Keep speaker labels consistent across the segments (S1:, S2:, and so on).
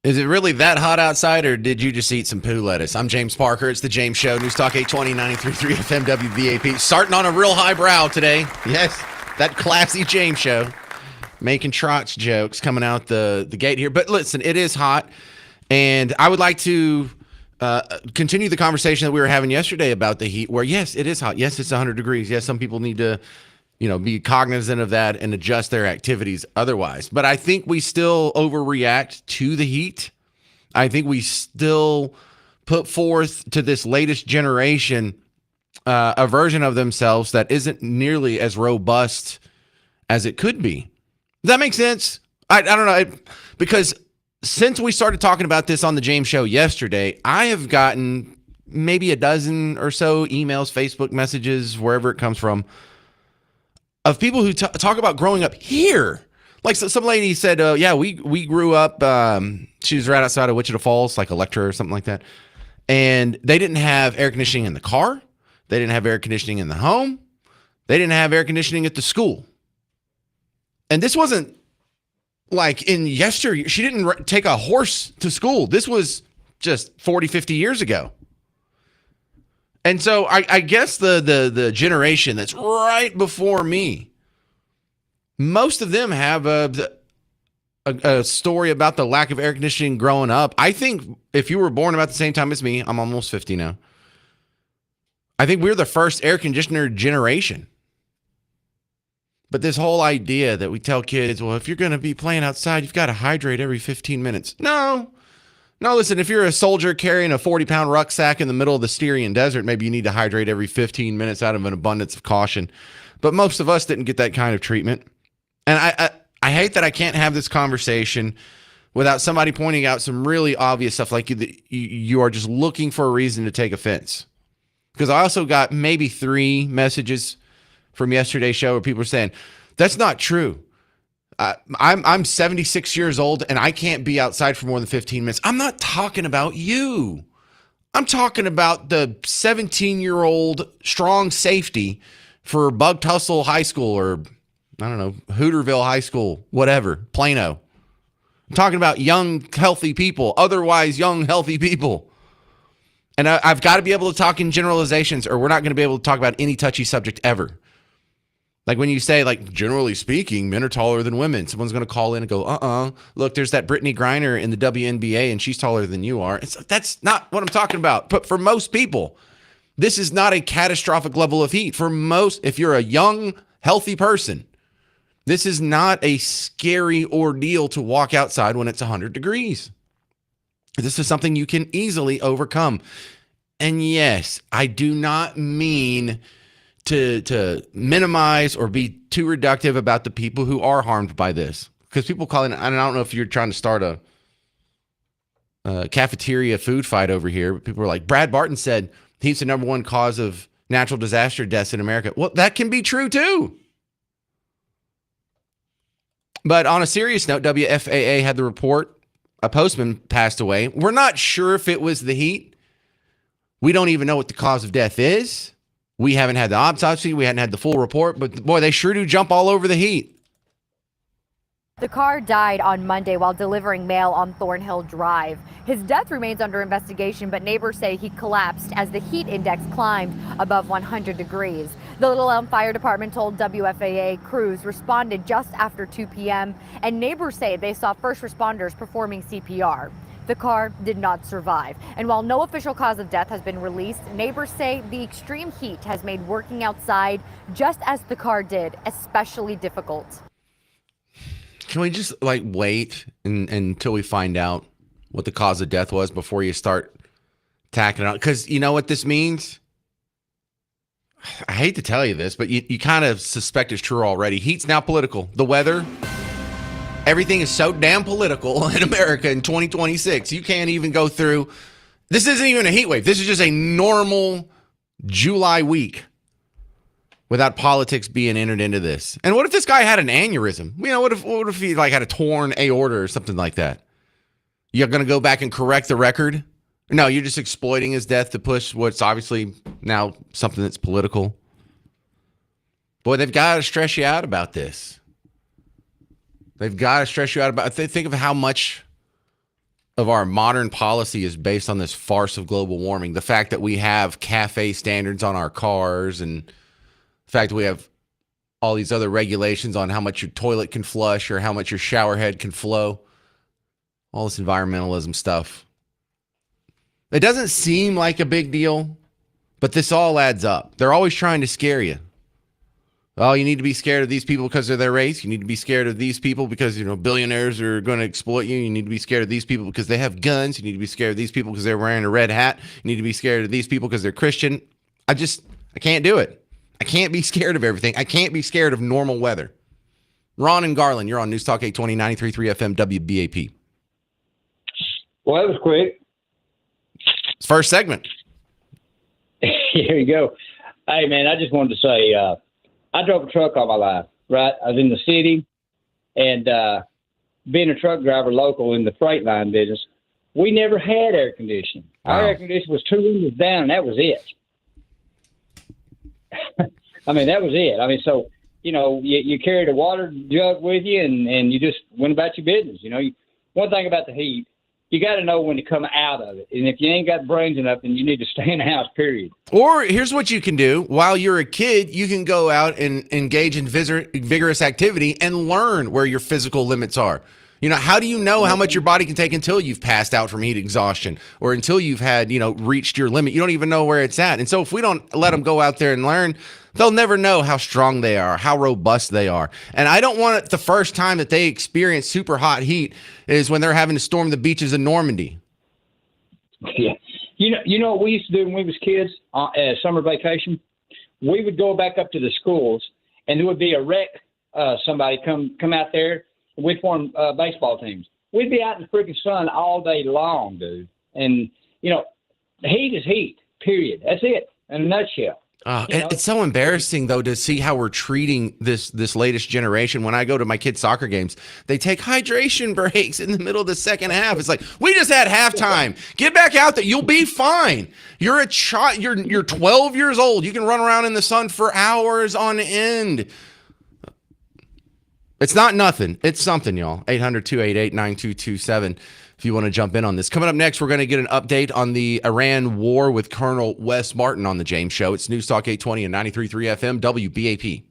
S1: Is it really that hot outside, or did you just eat some poo lettuce? I'm James Parker. It's the James Show. News Talk 820 93.3 FM WVAP. Starting on a real high brow today. Yes, that classy James Show. Making Trotz jokes coming out the gate here. But listen, it is hot. And I would like to continue the conversation that we were having yesterday about the heat, where, yes, it is hot. Yes, it's 100 degrees. Yes, some people need to be cognizant of that and adjust their activities otherwise. But I think we still overreact to the heat. I think we still put forth to this latest generation a version of themselves that isn't nearly as robust as it could be. Does that make sense? I don't know. Because since we started talking about this on the James Show yesterday, I have gotten maybe a dozen or so emails, Facebook messages, wherever it comes from, of people who talk about growing up here. Like some lady said, yeah, we grew up, she was right outside of Wichita Falls, like Electra or something like that. And they didn't have air conditioning in the car. They didn't have air conditioning in the home. They didn't have air conditioning at the school. And this wasn't like in yesteryear. She didn't take a horse to school. This was just 40, 50 years ago. And so I guess the generation that's right before me, most of them have a story about the lack of air conditioning growing up. I think if you were born about the same time as me, I'm almost 50 now. I think we're the first air conditioner generation. But this whole idea that we tell kids, well, if you're going to be playing outside, you've got to hydrate every 15 minutes. No, listen, if you're a soldier carrying a 40-pound rucksack in the middle of the Styrian desert, maybe you need to hydrate every 15 minutes out of an abundance of caution. But most of us didn't get that kind of treatment. And I hate that I can't have this conversation without somebody pointing out some really obvious stuff, like you are just looking for a reason to take offense. Because I also got maybe 3 messages from yesterday's show where people are saying, that's not true. I'm 76 years old and I can't be outside for more than 15 minutes. I'm not talking about you. I'm talking about the 17-year-old strong safety for Bug Tussle High School, or I don't know, Hooterville High School, whatever, Plano. I'm talking about young, healthy people, otherwise young, healthy people. And I've got to be able to talk in generalizations, or we're not going to be able to talk about any touchy subject ever. Like when you say, like, generally speaking, men are taller than women, someone's going to call in and go, look, there's that Brittany Griner in the WNBA and she's taller than you are. That's not what I'm talking about. But for most people, this is not a catastrophic level of heat. For most, if you're a young, healthy person, this is not a scary ordeal to walk outside when it's 100 degrees. This is something you can easily overcome. And yes, I do not mean to minimize or be too reductive about the people who are harmed by this. Because people call it, and I don't know if you're trying to start a cafeteria food fight over here, but people are like, Brad Barton said he's the number one cause of natural disaster deaths in America. Well, that can be true too. But on a serious note, WFAA had the report a postman passed away. We're not sure if it was the heat. We don't even know what the cause of death is. We haven't had the autopsy. We hadn't had the full report. But, boy, they sure do jump all over the heat.
S2: The car died on Monday while delivering mail on Thornhill Drive. His death remains under investigation, but neighbors say he collapsed as the heat index climbed above 100 degrees. The Little Elm Fire Department told WFAA crews responded just after 2 p.m., and neighbors say they saw first responders performing CPR. The car did not survive. And while no official cause of death has been released, neighbors say the extreme heat has made working outside, just as the car did, especially difficult.
S1: Can we just wait until we find out what the cause of death was before you start tacking it on? Because you know what this means? I hate to tell you this, but you kind of suspect it's true already. Heat's now political. The weather, everything is so damn political in America in 2026. You can't even go through. This isn't even a heat wave. This is just a normal July week without politics being entered into this. And what if this guy had an aneurysm? What if he had a torn aorta or something like that? You're going to go back and correct the record? No, you're just exploiting his death to push what's obviously now something that's political. Boy, they've got to stress you out about this. They've got to stress you out about. Think of how much of our modern policy is based on this farce of global warming. The fact that we have CAFE standards on our cars, and the fact that we have all these other regulations on how much your toilet can flush or how much your shower head can flow. All this environmentalism stuff. It doesn't seem like a big deal, but this all adds up. They're always trying to scare you. Oh, you need to be scared of these people because of their race. You need to be scared of these people because, billionaires are going to exploit you. You need to be scared of these people because they have guns. You need to be scared of these people because they're wearing a red hat. You need to be scared of these people because they're Christian. I can't do it. I can't be scared of everything. I can't be scared of normal weather. Ron and Garland, you're on News Talk 820, 93.3 FM, WBAP.
S3: Well, that was quick.
S1: It's first segment.
S3: Here you go. Hey, man, I just wanted to say, I drove a truck all my life, right? I was in the city, and being a truck driver local in the freight line business, we never had air conditioning. Our air conditioning was 2 windows down, and that was it. I mean, that was it. I mean, so, you carried a water jug with you, and you just went about your business. One thing about the heat, you got to know when to come out of it. And if you ain't got brains enough, then you need to stay in the house, period.
S1: Or here's what you can do. While you're a kid, you can go out and engage in vigorous activity and learn where your physical limits are. How do you know how much your body can take until you've passed out from heat exhaustion or until you've had, reached your limit? You don't even know where it's at. And so if we don't let them go out there and learn, they'll never know how strong they are, how robust they are. And I don't want it the first time that they experience super hot heat is when they're having to storm the beaches of Normandy.
S3: Yeah. You know what we used to do when we was kids, summer vacation? We would go back up to the schools, and there would be a rec, somebody come out there. We'd form baseball teams. We'd be out in the freaking sun all day long, dude. And, heat is heat, period. That's it, in a nutshell.
S1: It's so embarrassing, though, to see how we're treating this latest generation. When I go to my kids' soccer games, they take hydration breaks in the middle of the second half. It's like, we just had halftime. Get back out there. You'll be fine. You're a child. You're 12 years old. You can run around in the sun for hours on end. It's not nothing. It's something, y'all. 800-288-9227 if you want to jump in on this. Coming up next, we're going to get an update on the Iran war with Colonel Wes Martin on the James Show. It's News Talk 820 and 93.3 FM, WBAP.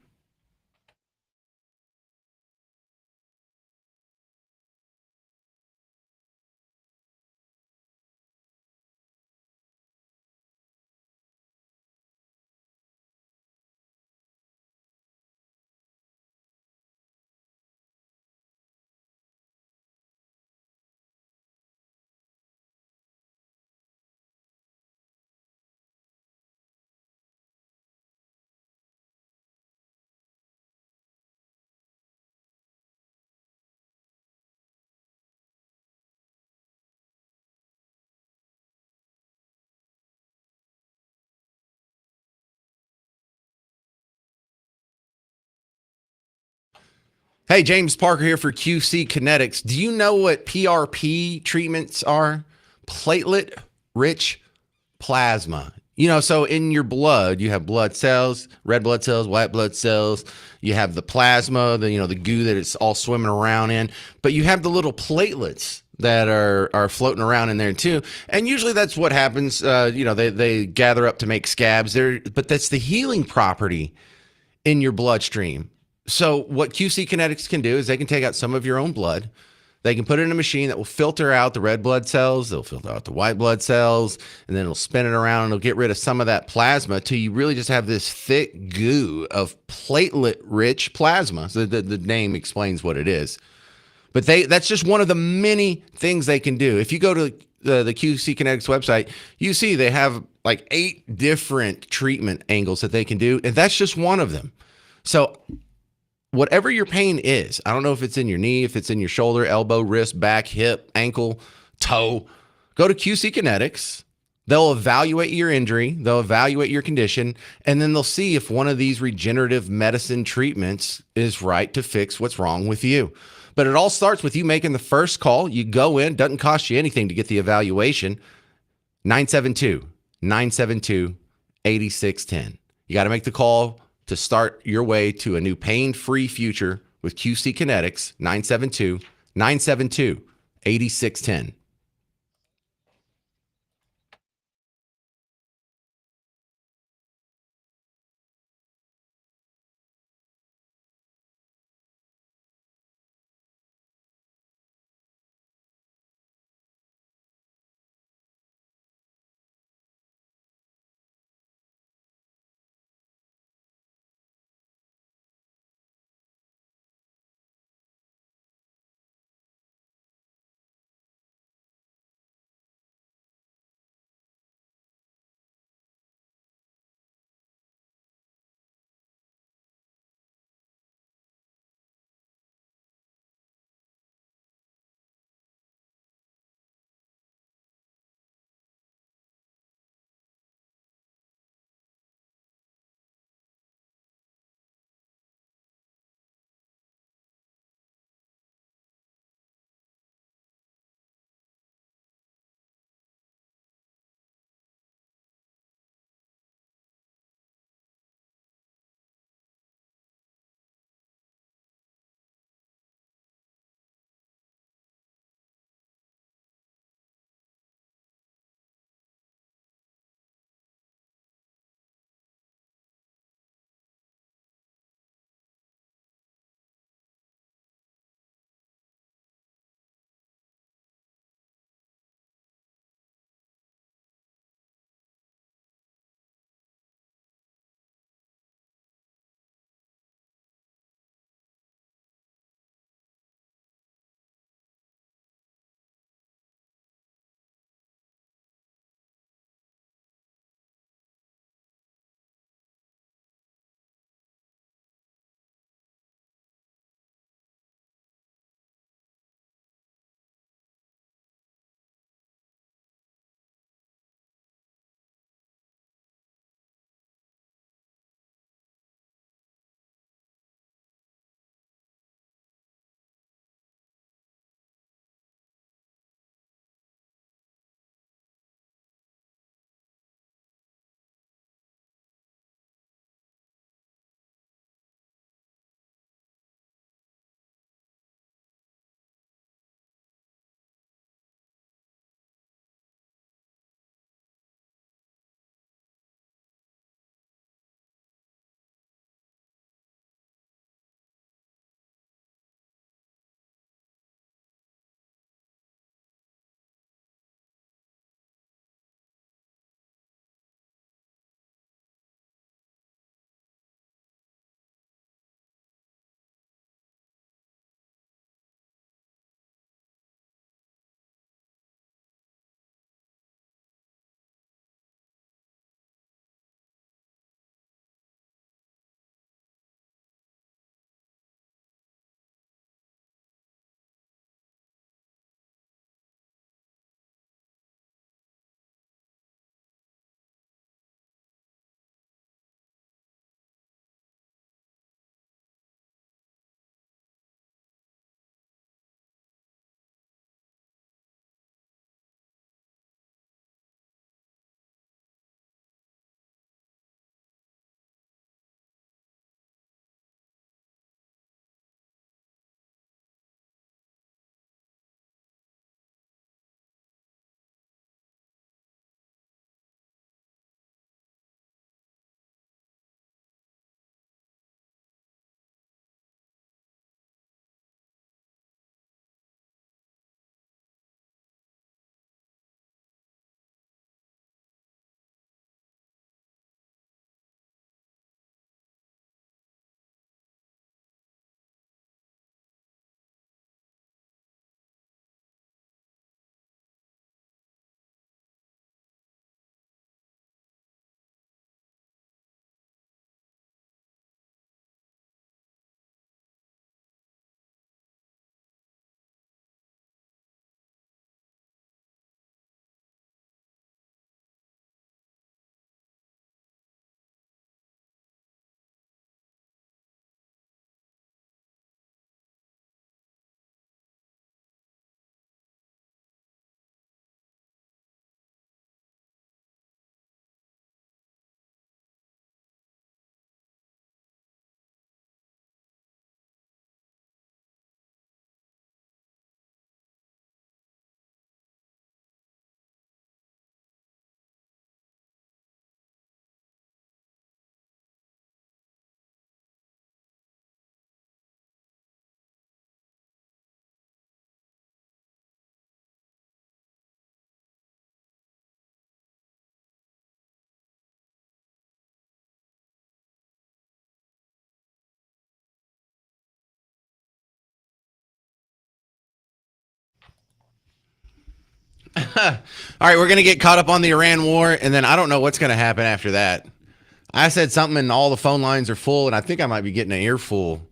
S1: Hey, James Parker here for QC Kinetics. Do you know what PRP treatments are? Platelet-rich plasma. So in your blood, you have blood cells, red blood cells, white blood cells. You have the plasma, the goo that it's all swimming around in. But you have the little platelets that are floating around in there too. And usually that's what happens. They gather up to make scabs. But that's the healing property in your bloodstream. So what QC Kinetics can do is they can take out some of your own blood. They can put it in a machine that will filter out the red blood cells. They'll filter out the white blood cells, and then it'll spin it around and it'll get rid of some of that plasma till you really just have this thick goo of platelet-rich plasma. So the name explains what it is. But that's just one of the many things they can do. If you go to the QC Kinetics website, you see they have like 8 different treatment angles that they can do, and that's just one of them. So whatever your pain is, I don't know if it's in your knee, if it's in your shoulder, elbow, wrist, back, hip, ankle, toe, go to QC Kinetics. They'll evaluate your injury, they'll evaluate your condition, and then they'll see if one of these regenerative medicine treatments is right to fix what's wrong with you. But it all starts with you making the first call. You go in, doesn't cost you anything to get the evaluation. 972-972-8610. You got to make the call to start your way to a new pain-free future with QC Kinetics, 972-972-8610. All right, we're going to get caught up on the Iran war, and then I don't know what's going to happen after that. I said something, and all the phone lines are full, and I think I might be getting an earful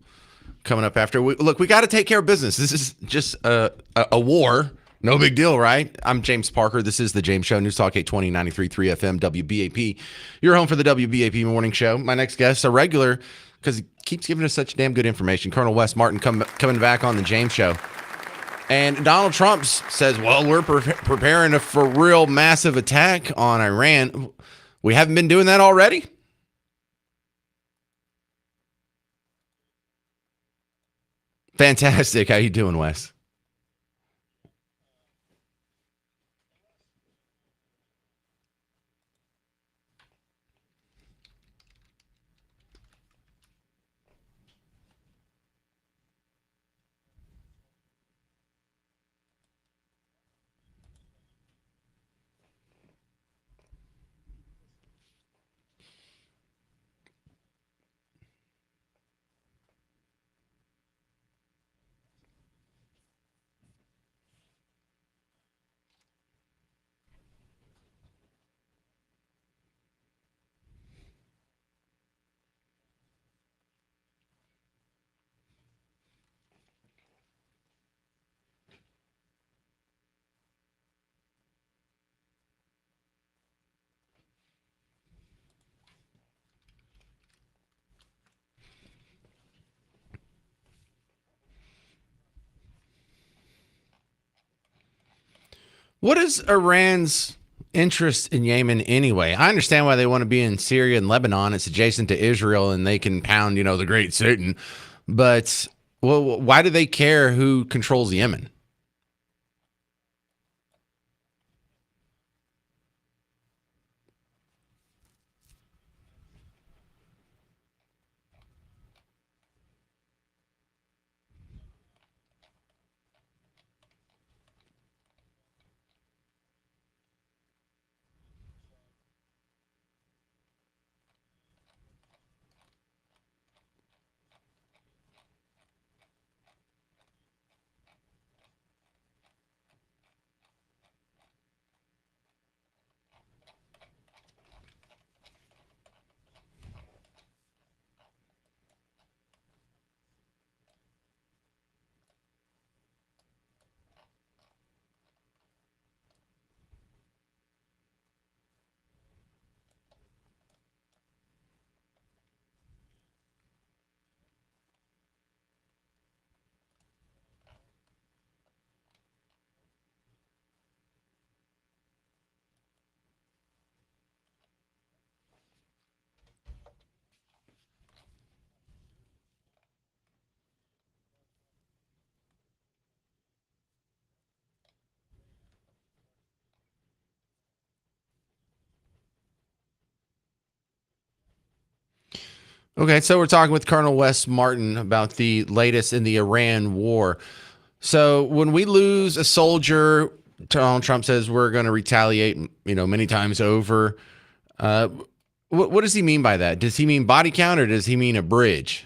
S1: coming up after. Look, we got to take care of business. This is just a war. No big deal, right? I'm James Parker. This is the James Show, News Talk 820 93.3 FM, WBAP. You're home for the WBAP Morning Show. My next guest, a regular, because he keeps giving us such damn good information, Colonel Wes Martin coming back on the James Show. And Donald Trump says, well, we're preparing for a real massive attack on Iran. We haven't been doing that already? Fantastic. How you doing, Wes? What is Iran's interest in Yemen anyway? I understand why they want to be in Syria and Lebanon. It's adjacent to Israel, and they can pound, the great Satan. But well, why do they care who controls Yemen? Okay, so we're talking with Colonel Wes Martin about the latest in the Iran war. So when we lose a soldier, Donald Trump says we're going to retaliate, many times over. Uh, what does he mean by that? Does he mean body count or does he mean a bridge?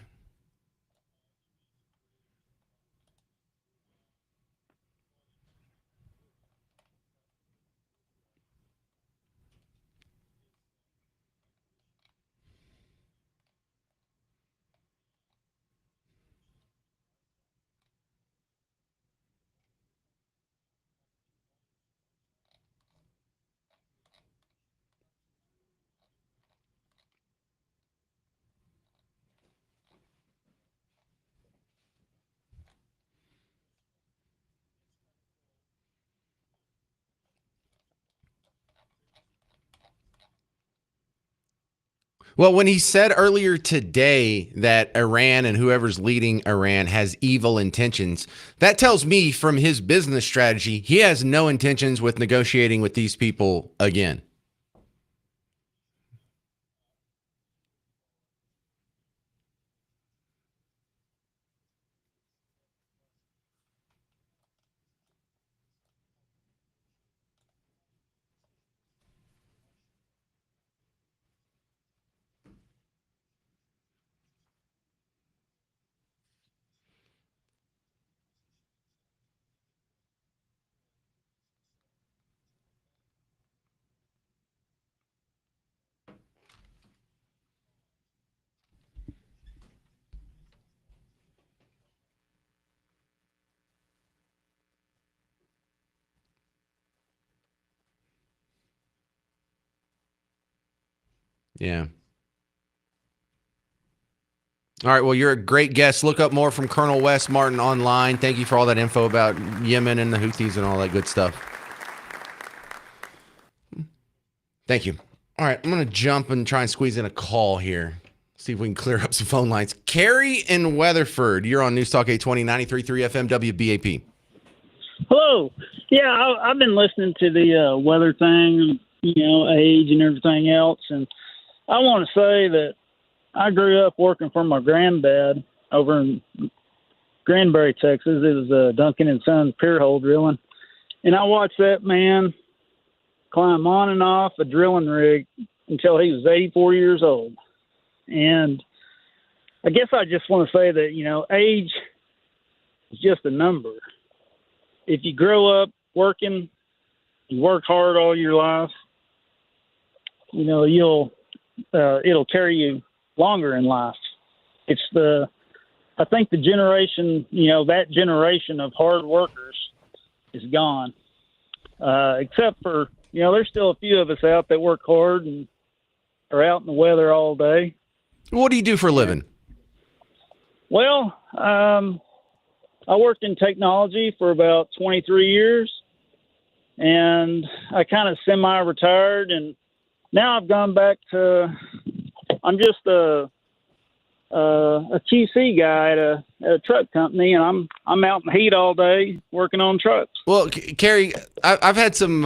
S1: Well, when he said earlier today that Iran and whoever's leading Iran has evil intentions, that tells me from his business strategy, he has no intentions with negotiating with these people again. Yeah. All right. Well, you're a great guest. Look up more from Colonel Wes Martin online. Thank you for all that info about Yemen and the Houthis and all that good stuff. Thank you. All right. I'm going to jump and try and squeeze in a call here. See if we can clear up some phone lines. Carrie in Weatherford, you're on News Talk 820, 93.3 FM WBAP.
S4: Hello. Yeah, I've been listening to the weather thing, age and everything else. And I want to say that I grew up working for my granddad over in Granbury, Texas. It was Duncan and Sons pier hole drilling. And I watched that man climb on and off a drilling rig until he was 84 years old. And I guess I just want to say that, age is just a number. If you grow up working, you work hard all your life, it'll carry you longer in life. I think the generation, that generation of hard workers is gone. Except for, there's still a few of us out that work hard and are out in the weather all day.
S1: What do you do for a living?
S4: Well, I worked in technology for about 23 years, and I kind of semi-retired, and now I've gone back to, I'm just a QC guy at a truck company, and I'm out in the heat all day working on trucks.
S1: Well, Carrie, I've had some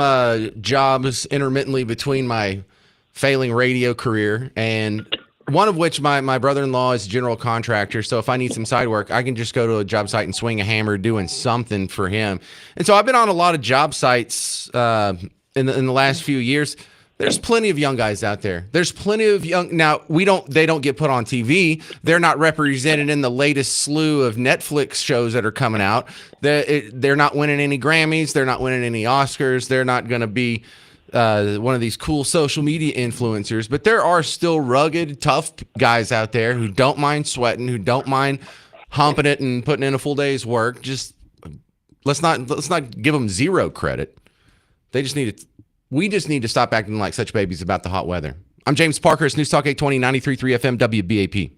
S1: jobs intermittently between my failing radio career, and one of which my brother-in-law is a general contractor. So if I need some side work, I can just go to a job site and swing a hammer doing something for him. And so I've been on a lot of job sites in the last few years. There's plenty of young guys out there. There's plenty of young. Now they don't get put on TV. They're not represented in the latest slew of Netflix shows that are coming out. They're not winning any Grammys. They're not winning any Oscars. They're not going to be one of these cool social media influencers. But there are still rugged, tough guys out there who don't mind sweating, who don't mind humping it and putting in a full day's work. Just let's not give them zero credit. We just need to stop acting like such babies about the hot weather. I'm James Parker. It's News Talk 820, 93.3 FM WBAP.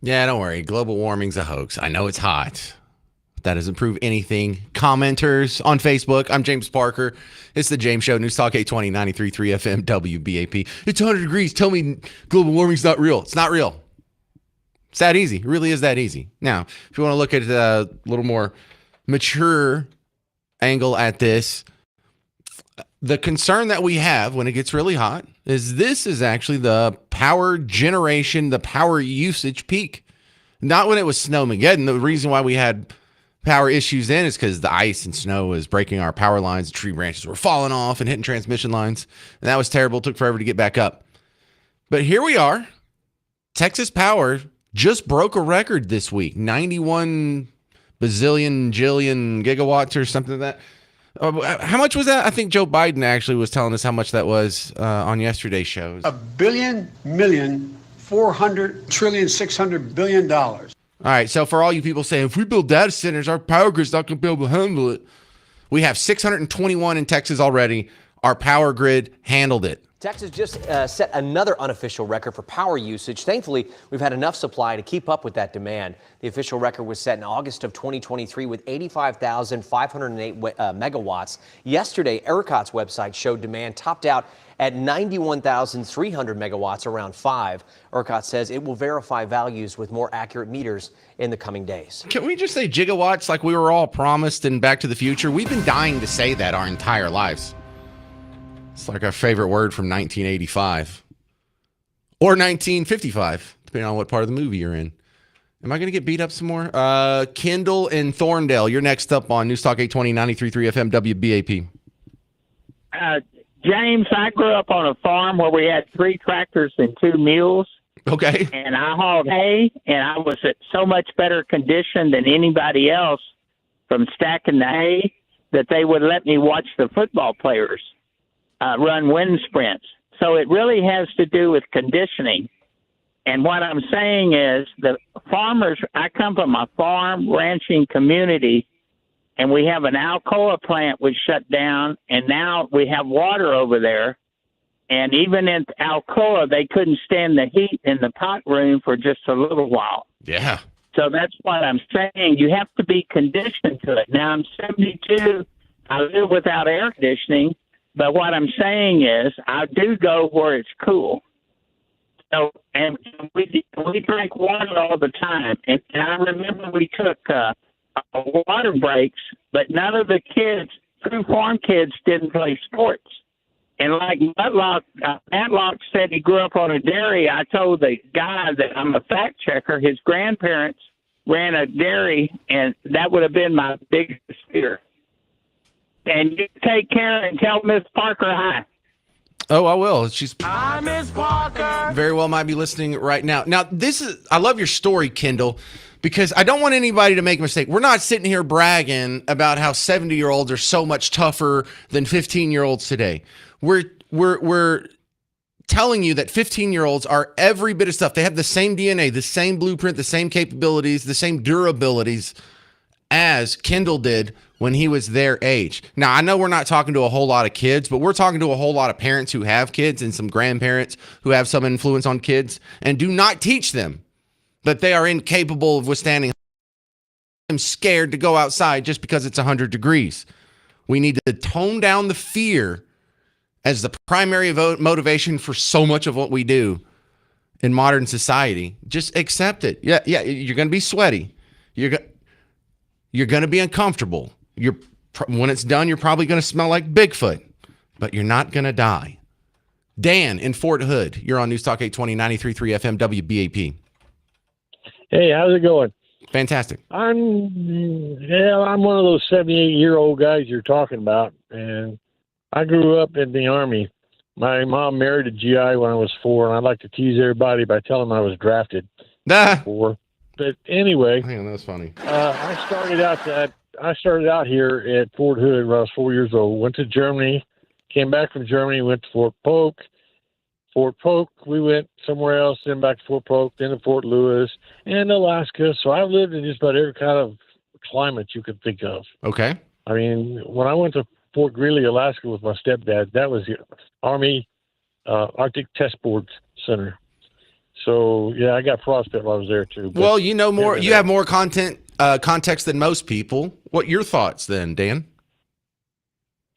S1: Yeah, don't worry. Global warming's a hoax. I know it's hot. That doesn't prove anything. Commenters on Facebook, I'm James Parker. It's the James Show, News Talk 820, 93.3 FM, WBAP. It's 100 degrees. Tell me global warming's not real. It's not real. It's that easy. It really is that easy. Now, if you want to look at a little more mature angle at this, the concern that we have when it gets really hot is this is actually the power generation, the power usage peak. Not when it was Snowmageddon. The reason why we had power issues then is because the ice and snow was breaking our power lines. Tree branches were falling off and hitting transmission lines. And that was terrible. It took forever to get back up. But here we are. Texas Power just broke a record this week. 91 bazillion, jillion gigawatts or something like that. How much was that? I think Joe Biden actually was telling us how much that was on yesterday's show.
S5: $1,000,000,400,000,600,000,000,000.
S1: All right, so for all you people saying, if we build data centers, our power grid's not going to be able to handle it. We have 621 in Texas already. Our power grid handled it.
S6: Texas just set another unofficial record for power usage. Thankfully, we've had enough supply to keep up with that demand. The official record was set in August of 2023 with 85,508 megawatts. Yesterday, ERCOT's website showed demand topped out at 91,300 megawatts, around 5. ERCOT says it will verify values with more accurate meters in the coming days.
S1: Can we just say gigawatts like we were all promised in Back to the Future? We've been dying to say that our entire lives. It's like our favorite word from 1985 or 1955, depending on what part of the movie you're in. Am I going to get beat up some more? Kendall and Thorndale, you're next up on News Talk 820, 93.3 FM, WBAP.
S7: James, I grew up on a farm where we had 3 tractors and 2 mules.
S1: Okay.
S7: And I hauled hay, and I was at so much better condition than anybody else from stacking the hay that they would let me watch the football players run wind sprints. So it really has to do with conditioning. And what I'm saying is the farmers, I come from a farm ranching community, and we have an Alcoa plant which shut down, and now we have water over there. And even in Alcoa, they couldn't stand the heat in the pot room for just a little while.
S1: Yeah.
S7: So that's what I'm saying. You have to be conditioned to it. Now, I'm 72. I live without air conditioning. But what I'm saying is I do go where it's cool. So, and we drink water all the time. And I remember we took water breaks, but none of the kids, true farm kids, didn't play sports. And like Matlock said he grew up on a dairy, I told the guy that I'm a fact checker, his grandparents ran a dairy, and that would have been my biggest fear. And you take care and tell Miss Parker hi.
S1: Oh, I will. She's Miss Parker. Very well might be listening right now. Now, I love your story, Kendall, because I don't want anybody to make a mistake. We're not sitting here bragging about how 70-year-olds are so much tougher than 15-year-olds today. We're telling you that 15-year-olds are every bit of stuff. They have the same DNA, the same blueprint, the same capabilities, the same durabilities as Kendall did when he was their age. Now, I know we're not talking to a whole lot of kids, but we're talking to a whole lot of parents who have kids and some grandparents who have some influence on kids, and do not teach them that they are incapable of withstanding. I'm scared to go outside just because it's 100 degrees. We need to tone down the fear as the primary motivation for so much of what we do in modern society. Just accept it. Yeah, you're going to be sweaty. You're going to be uncomfortable. When it's done, you're probably going to smell like Bigfoot, but you're not going to die. Dan in Fort Hood, you're on News Talk 820, 93.3 FM, WBAP.
S8: Hey, how's it going?
S1: Fantastic.
S8: I'm one of those 78-year-old guys you're talking about, and I grew up in the Army. My mom married a GI when I was 4, and I like to tease everybody by telling them I was drafted.
S1: Nah.
S8: 4. But anyway,
S1: hang on, that was funny.
S8: I started out here at Fort Hood when I was 4 years old. Went to Germany, came back from Germany, went to Fort Polk. Fort Polk, we went somewhere else, then back to Fort Polk, then to Fort Lewis, and Alaska. So I've lived in just about every kind of climate you could think of.
S1: Okay.
S8: I mean, when I went to Fort Greely, Alaska with my stepdad, that was the Army Arctic Test Board Center. So yeah, I got frostbite while I was there too. But
S1: Well, you know more.
S8: never
S1: You have
S8: know.
S1: more context than most people. What your thoughts then, Dan?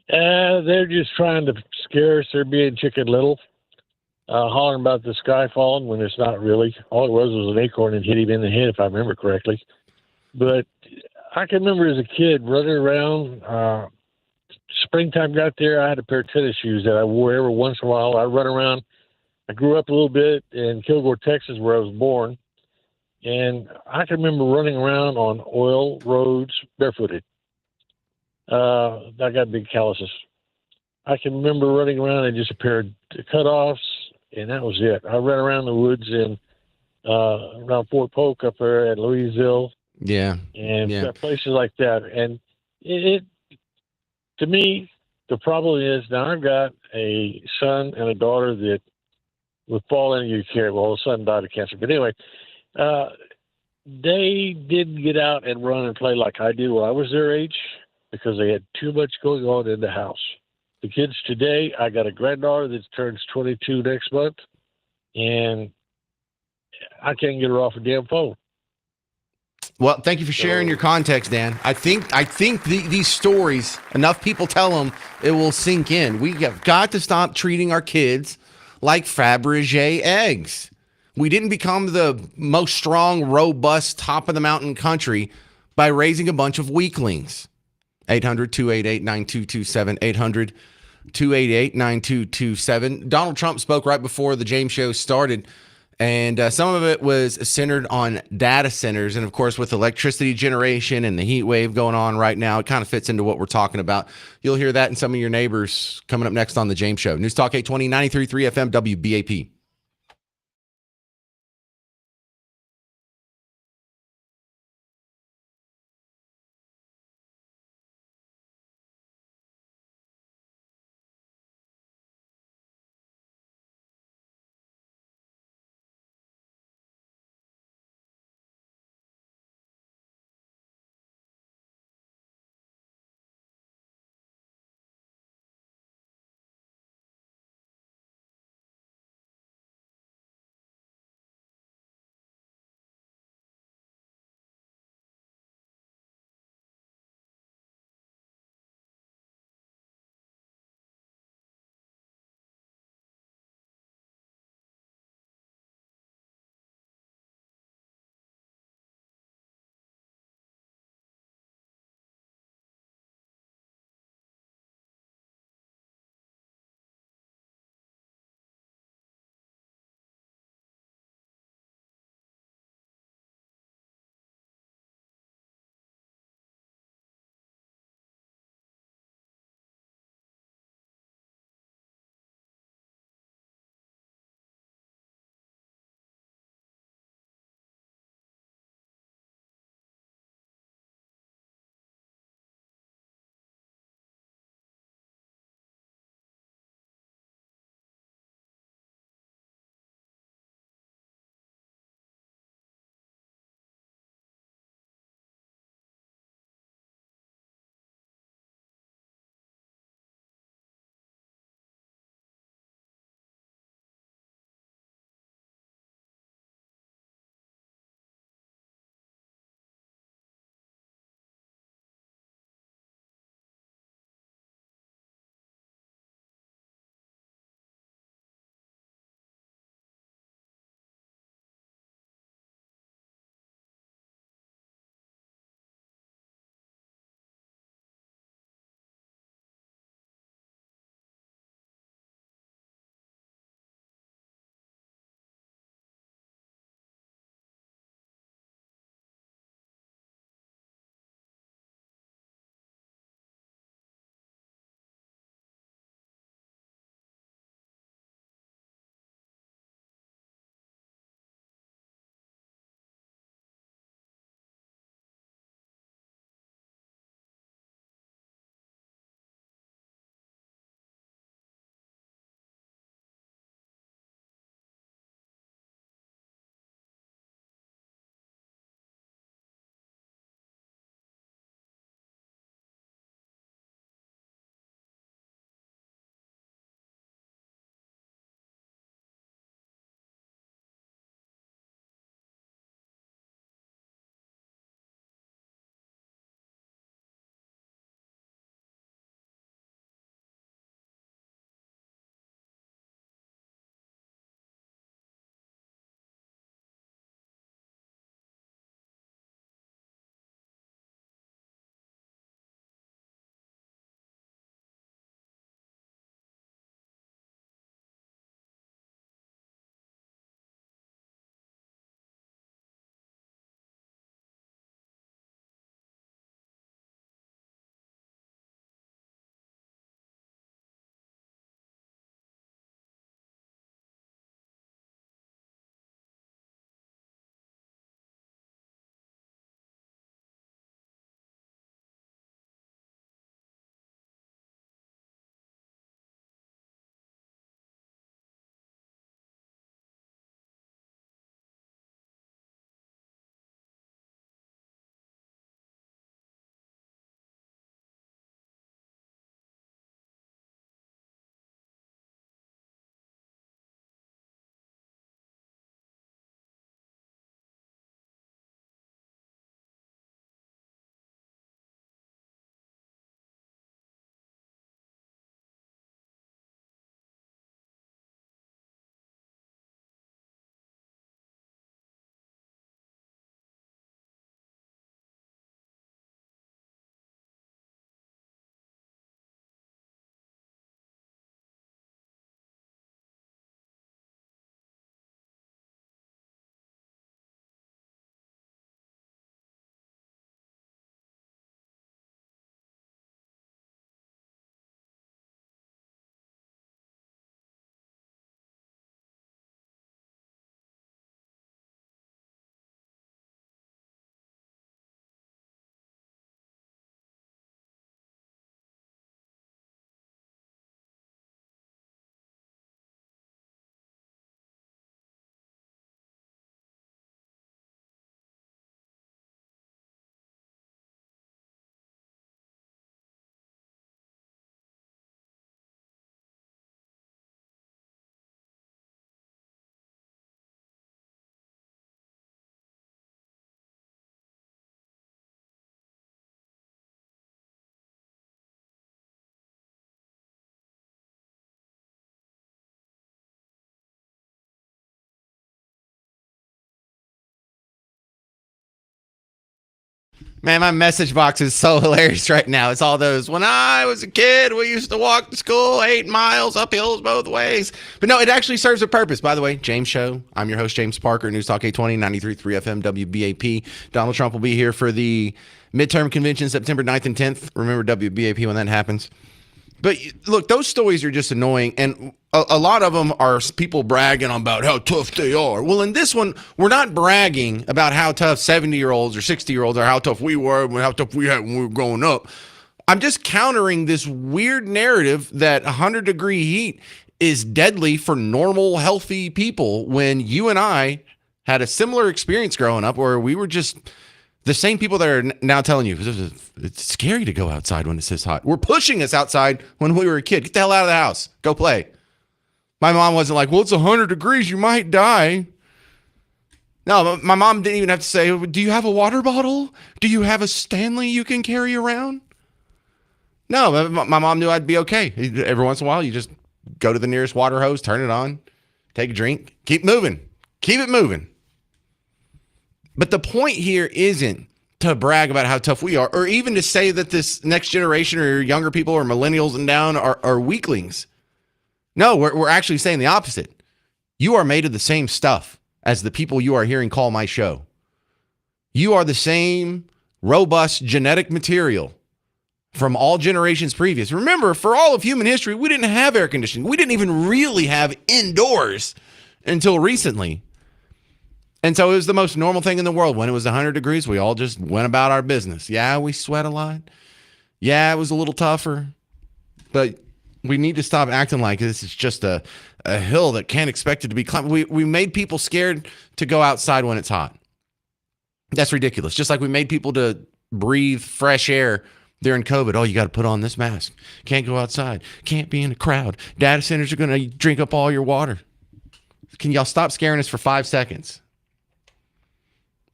S8: They're just trying to scare us. They're being chicken little, hollering about the sky falling when it's not really. All it was an acorn and hit him in the head, if I remember correctly. But I can remember as a kid running around. Springtime got there, I had a pair of tennis shoes that I wore every once in a while. I run around. I grew up a little bit in Kilgore, Texas, where I was born, and I can remember running around on oil roads barefooted. I got big calluses. I can remember running around in just a pair of cutoffs, and that was it. I ran around the woods in around Fort Polk up there at Louisville,
S1: Yeah.
S8: and places like that. And it to me, the problem is now I've got a son and a daughter that would fall into your care. Well, the son died of cancer, but anyway, they didn't get out and run and play like I did when I was their age because they had too much going on in the house. The kids today, I got a granddaughter that turns 22 next month, and I can't get her off a damn phone.
S1: Well, thank you for sharing your context, Dan. I think these stories, enough people tell them, it will sink in. We have got to stop treating our kids like Fabergé eggs. We didn't become the most strong, robust, top of the mountain country by raising a bunch of weaklings. 800-288-9227, 800-288-9227. Donald Trump spoke right before the James Show started, and some of it was centered on data centers. And, of course, with electricity generation and the heat wave going on right now, it kind of fits into what we're talking about. You'll hear that in some of your neighbors coming up next on the James Show. News Talk 820, 93.3 FM, WBAP. Man, my message box is so hilarious right now. It's all those, when I was a kid, we used to walk to school 8 miles up hills both ways. But no, it actually serves a purpose. By the way, James Show. I'm your host, James Parker, News Talk 820, 93.3 FM, WBAP. Donald Trump will be here for the midterm convention September 9th and 10th. Remember WBAP when that happens. But look, those stories are just annoying, and a lot of them are people bragging about how tough they are. Well, in this one, we're not bragging about how tough 70-year-olds or 60-year-olds are, how tough we were, how tough we had when we were growing up. I'm just countering this weird narrative that 100-degree heat is deadly for normal, healthy people when you and I had a similar experience growing up where we were just the same people that are now telling you it's scary to go outside when it's this hot. We're pushing us outside when we were a kid. Get the hell out of the house. Go play. My mom wasn't like, well, it's 100 degrees. You might die. No, my mom didn't even have to say, do you have a water bottle? Do you have a Stanley you can carry around? No, my mom knew I'd be okay. Every once in a while, you just go to the nearest water hose, turn it on, take a drink, keep moving. Keep it moving. But the point here isn't to brag about how tough we are, or even to say that this next generation or younger people or millennials and down are weaklings. No, we're actually saying the opposite. You are made of the same stuff as the people you are hearing call my show. You are the same robust genetic material from all generations previous. Remember, for all of human history, we didn't have air conditioning. We didn't even really have indoors until recently. And so it was the most normal thing in the world. When it was 100 degrees, we all just went about our business. Yeah, we sweat a lot. Yeah, it was a little tougher. But we need to stop acting like this is just a hill that can't expect it to be climbed. We made people scared to go outside when it's hot. That's ridiculous. Just like we made people to breathe fresh air during COVID. Oh, you got to put on this mask. Can't go outside. Can't be in a crowd. Data centers are going to drink up all your water. Can y'all stop scaring us for 5 seconds?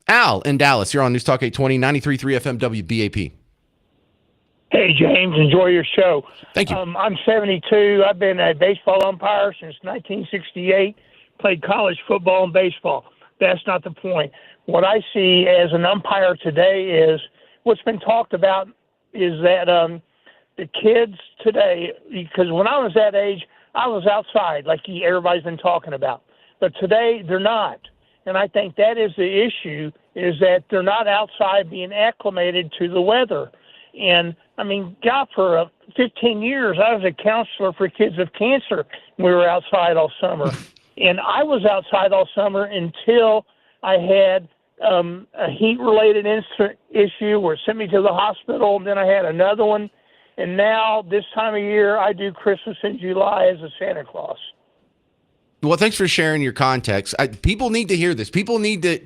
S1: Al in Dallas, you're on News Talk 820, 93.3 FM WBAP.
S5: Hey, James, enjoy your show.
S1: Thank you.
S5: I'm 72. I've been a baseball umpire since 1968, played college football and baseball. That's not the point. What I see as an umpire today is what's been talked about is that the kids today, because when I was that age, I was outside like everybody's been talking about. But today, they're not. And I think that is the issue, is that they're not outside being acclimated to the weather. And, I mean, God, for 15 years, I was a counselor for kids with cancer. We were outside all summer. And I was outside all summer until I had a heat-related issue where it sent me to the hospital, and then I had another one. And now, this time of year, I do Christmas in July as a Santa Claus.
S1: Well, thanks for sharing your context. People need to hear this. People need to,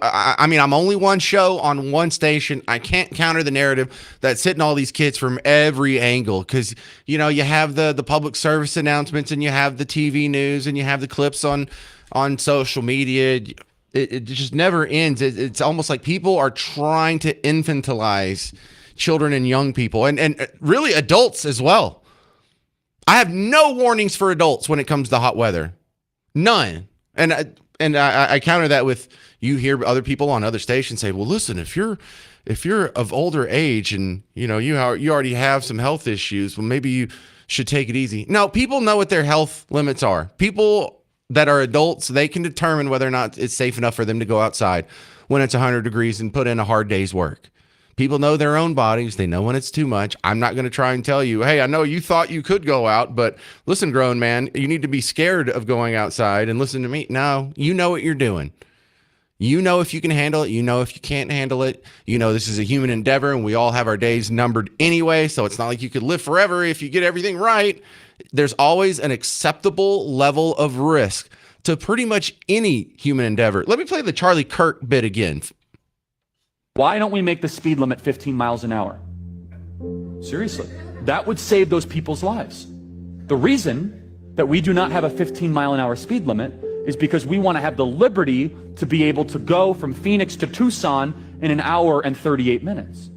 S1: I mean, I'm only one show on one station. I can't counter the narrative that's hitting all these kids from every angle because, you know, you have the public service announcements and you have the TV news and you have the clips on social media. It just never ends. It's almost like people are trying to infantilize children and young people and really adults as well. I have no warnings for adults when it comes to hot weather. None. And I counter that with, you hear other people on other stations say, well, listen, if you're of older age and you know you already have some health issues, well, maybe you should take it easy. No, people know what their health limits are. People that are adults, they can determine whether or not it's safe enough for them to go outside when it's 100 degrees and put in a hard day's work. People know their own bodies. They know when it's too much. I'm not going to try and tell you, hey, I know you thought you could go out, but listen, grown man, you need to be scared of going outside and listen to me. No, you know what you're doing. You know if you can handle it. You know if you can't handle it. You know this is a human endeavor and we all have our days numbered anyway, so it's not like you could live forever if you get everything right. There's always an acceptable level of risk to pretty much any human endeavor. Let me play the Charlie Kirk bit again.
S9: Why don't we make the speed limit 15 miles an hour? Seriously, that would save those people's lives. The reason that we do not have a 15-mile-an-hour speed limit is because we want to have the liberty to be able to go from Phoenix to Tucson in an hour and 38 minutes.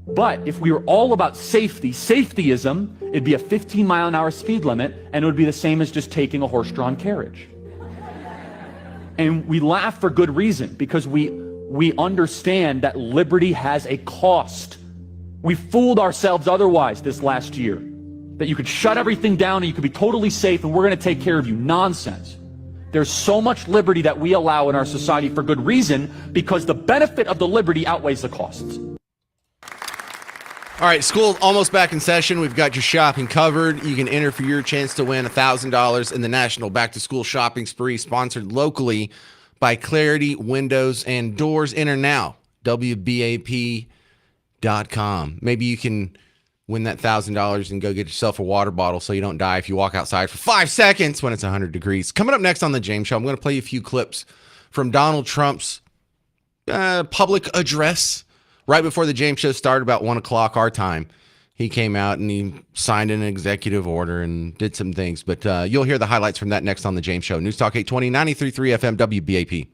S9: But if we were all about safetyism, it'd be a 15-mile-an-hour speed limit, and it would be the same as just taking a horse-drawn carriage. And we laugh for good reason, because we we understand that liberty has a cost. We fooled ourselves otherwise this last year, that you could shut everything down and you could be totally safe and we're going to take care of you. Nonsense. There's so much liberty that we allow in our society for good reason, because the benefit of the liberty outweighs the costs.
S1: All right, school almost back in session. We've got your shopping covered. You can enter for your chance to win $1,000 in the National Back to School Shopping Spree, sponsored locally by Clarity Windows and Doors. Enter now, WBAP.com. Maybe you can win that $1,000 and go get yourself a water bottle so you don't die if you walk outside for 5 seconds when it's 100 degrees. Coming up next on The James Show, I'm going to play you a few clips from Donald Trump's public address right before The James Show started, about 1 o'clock our time. He came out and he signed an executive order and did some things. But you'll hear the highlights from that next on The James Show. News Talk 820, 93.3 FM, WBAP.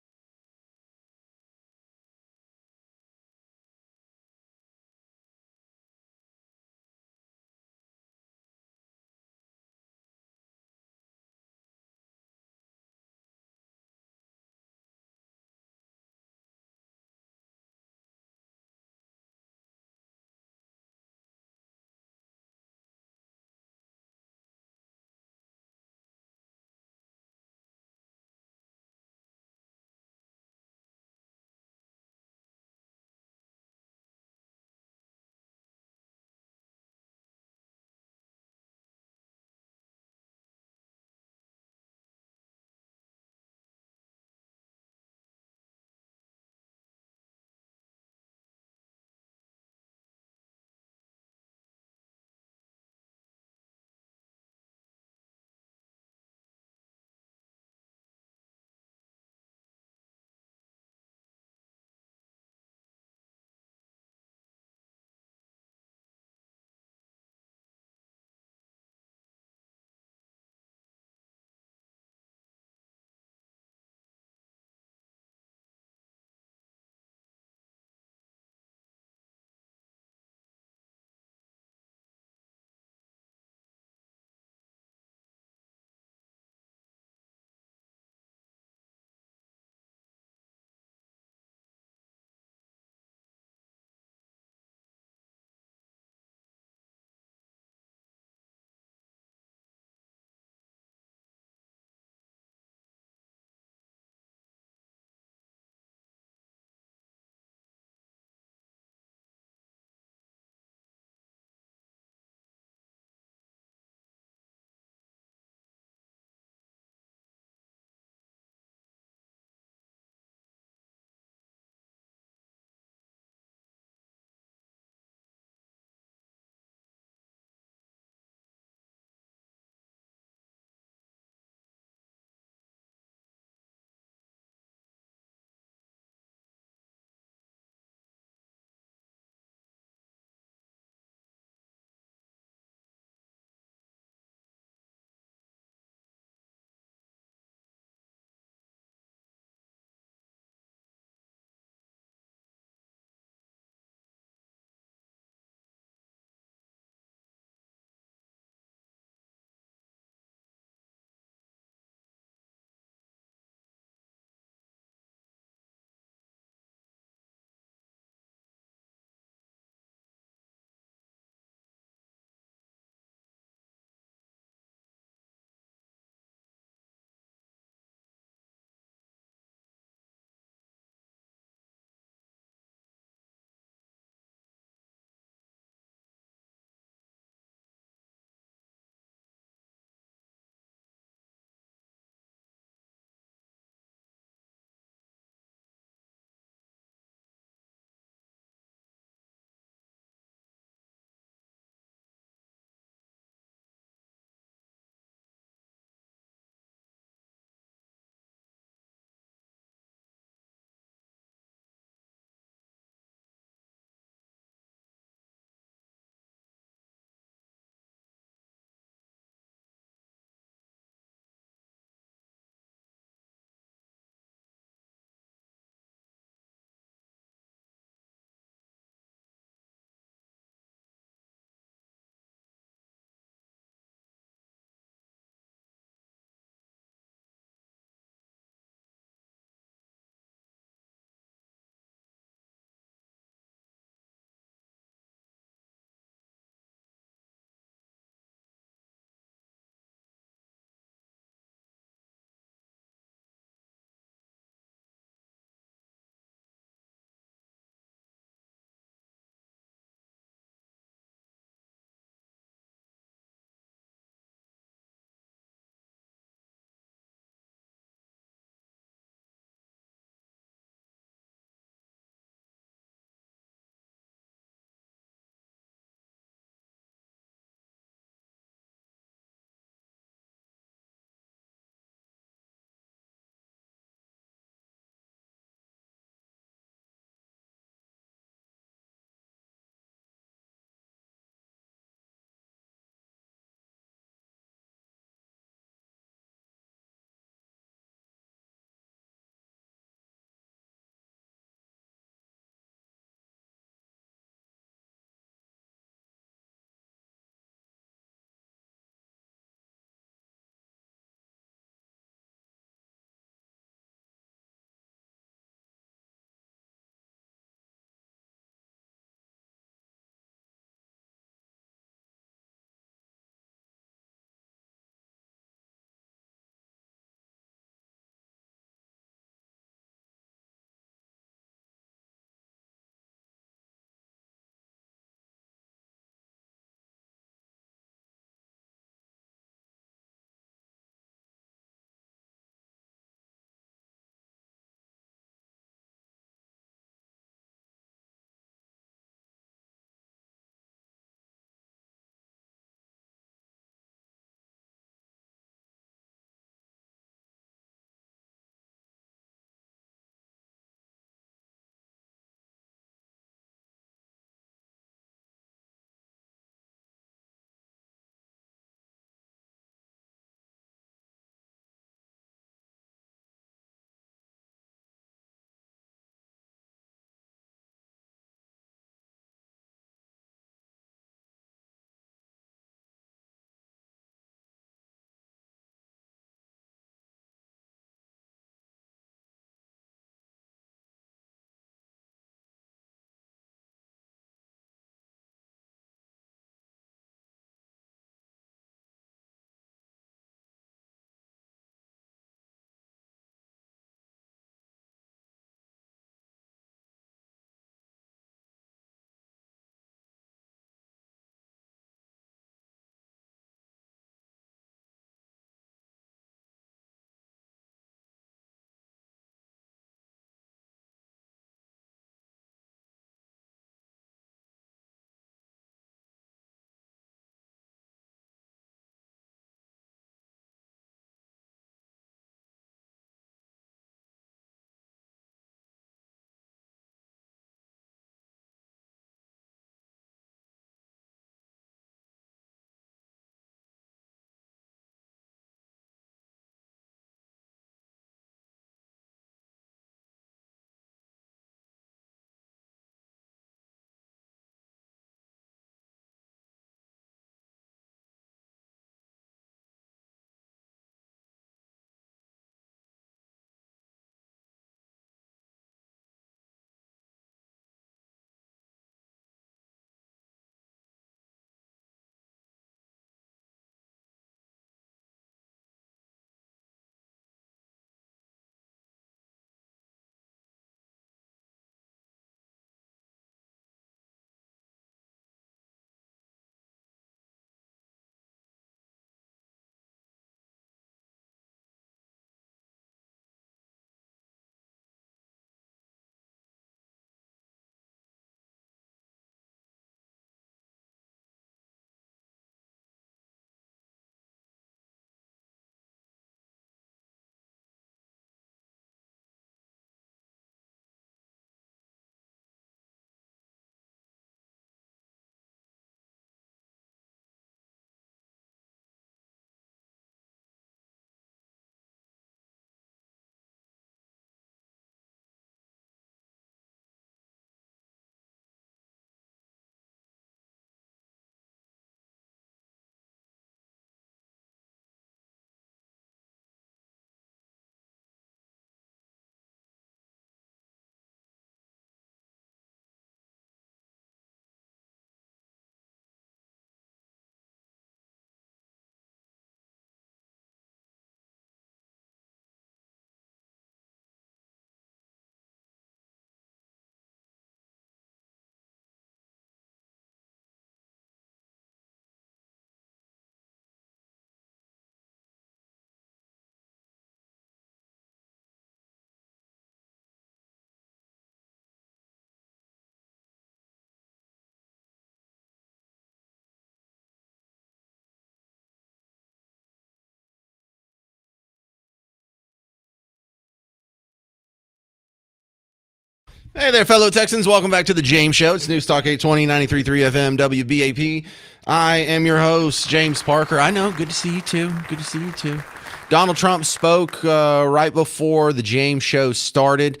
S1: Hey there, fellow Texans. Welcome back to the James Show. It's News Talk 820, 93.3 FM, WBAP. I am your host, James Parker. I know. Good to see you, too. Good to see you, too. Donald Trump spoke right before the James Show started,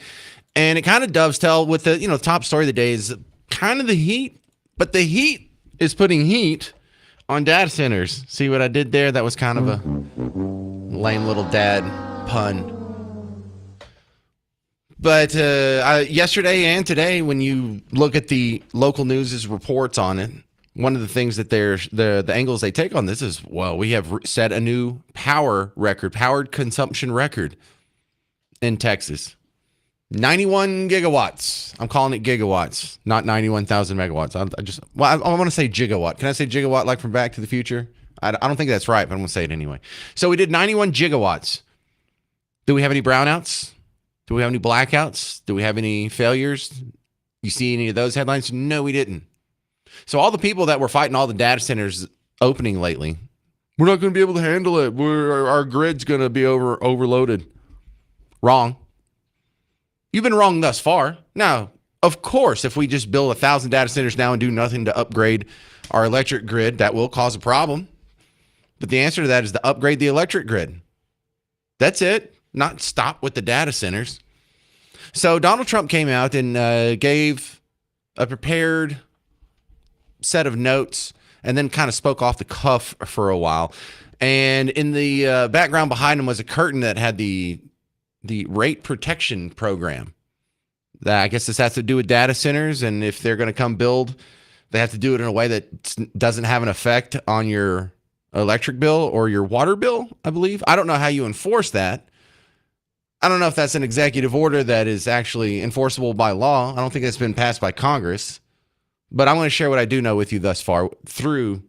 S1: and it kind of dovetailed with the, top story of the day is kind of the heat, but the heat is putting heat on data centers. See what I did there? That was kind of a lame little dad pun. But yesterday and today, when you look at the local news' reports on it, one of the things that the angles they take on this is, well, we have set a new powered consumption record in Texas. 91 gigawatts. I'm calling it gigawatts, not 91,000 megawatts. I want to say gigawatt. Can I say gigawatt like from Back to the Future? I don't think that's right, but I'm going to say it anyway. So we did 91 gigawatts. Do we have any brownouts? Do we have any blackouts? Do we have any failures? You see any of those headlines? No, we didn't. So all the people that were fighting all the data centers opening lately, we're not going to be able to handle it. Our grid's going to be overloaded. Wrong. You've been wrong thus far. Now, of course, if we just build 1,000 data centers now and do nothing to upgrade our electric grid, that will cause a problem. But the answer to that is to upgrade the electric grid. That's it. Not stop with the data centers. So Donald Trump came out and gave a prepared set of notes and then kind of spoke off the cuff for a while. And in the background behind him was a curtain that had the rate protection program. I guess this has to do with data centers, and if they're going to come build, they have to do it in a way that doesn't have an effect on your electric bill or your water bill, I believe. I don't know how you enforce that. I don't know if that's an executive order that is actually enforceable by law. I don't think it's been passed by Congress. But I want to share what I do know with you thus far through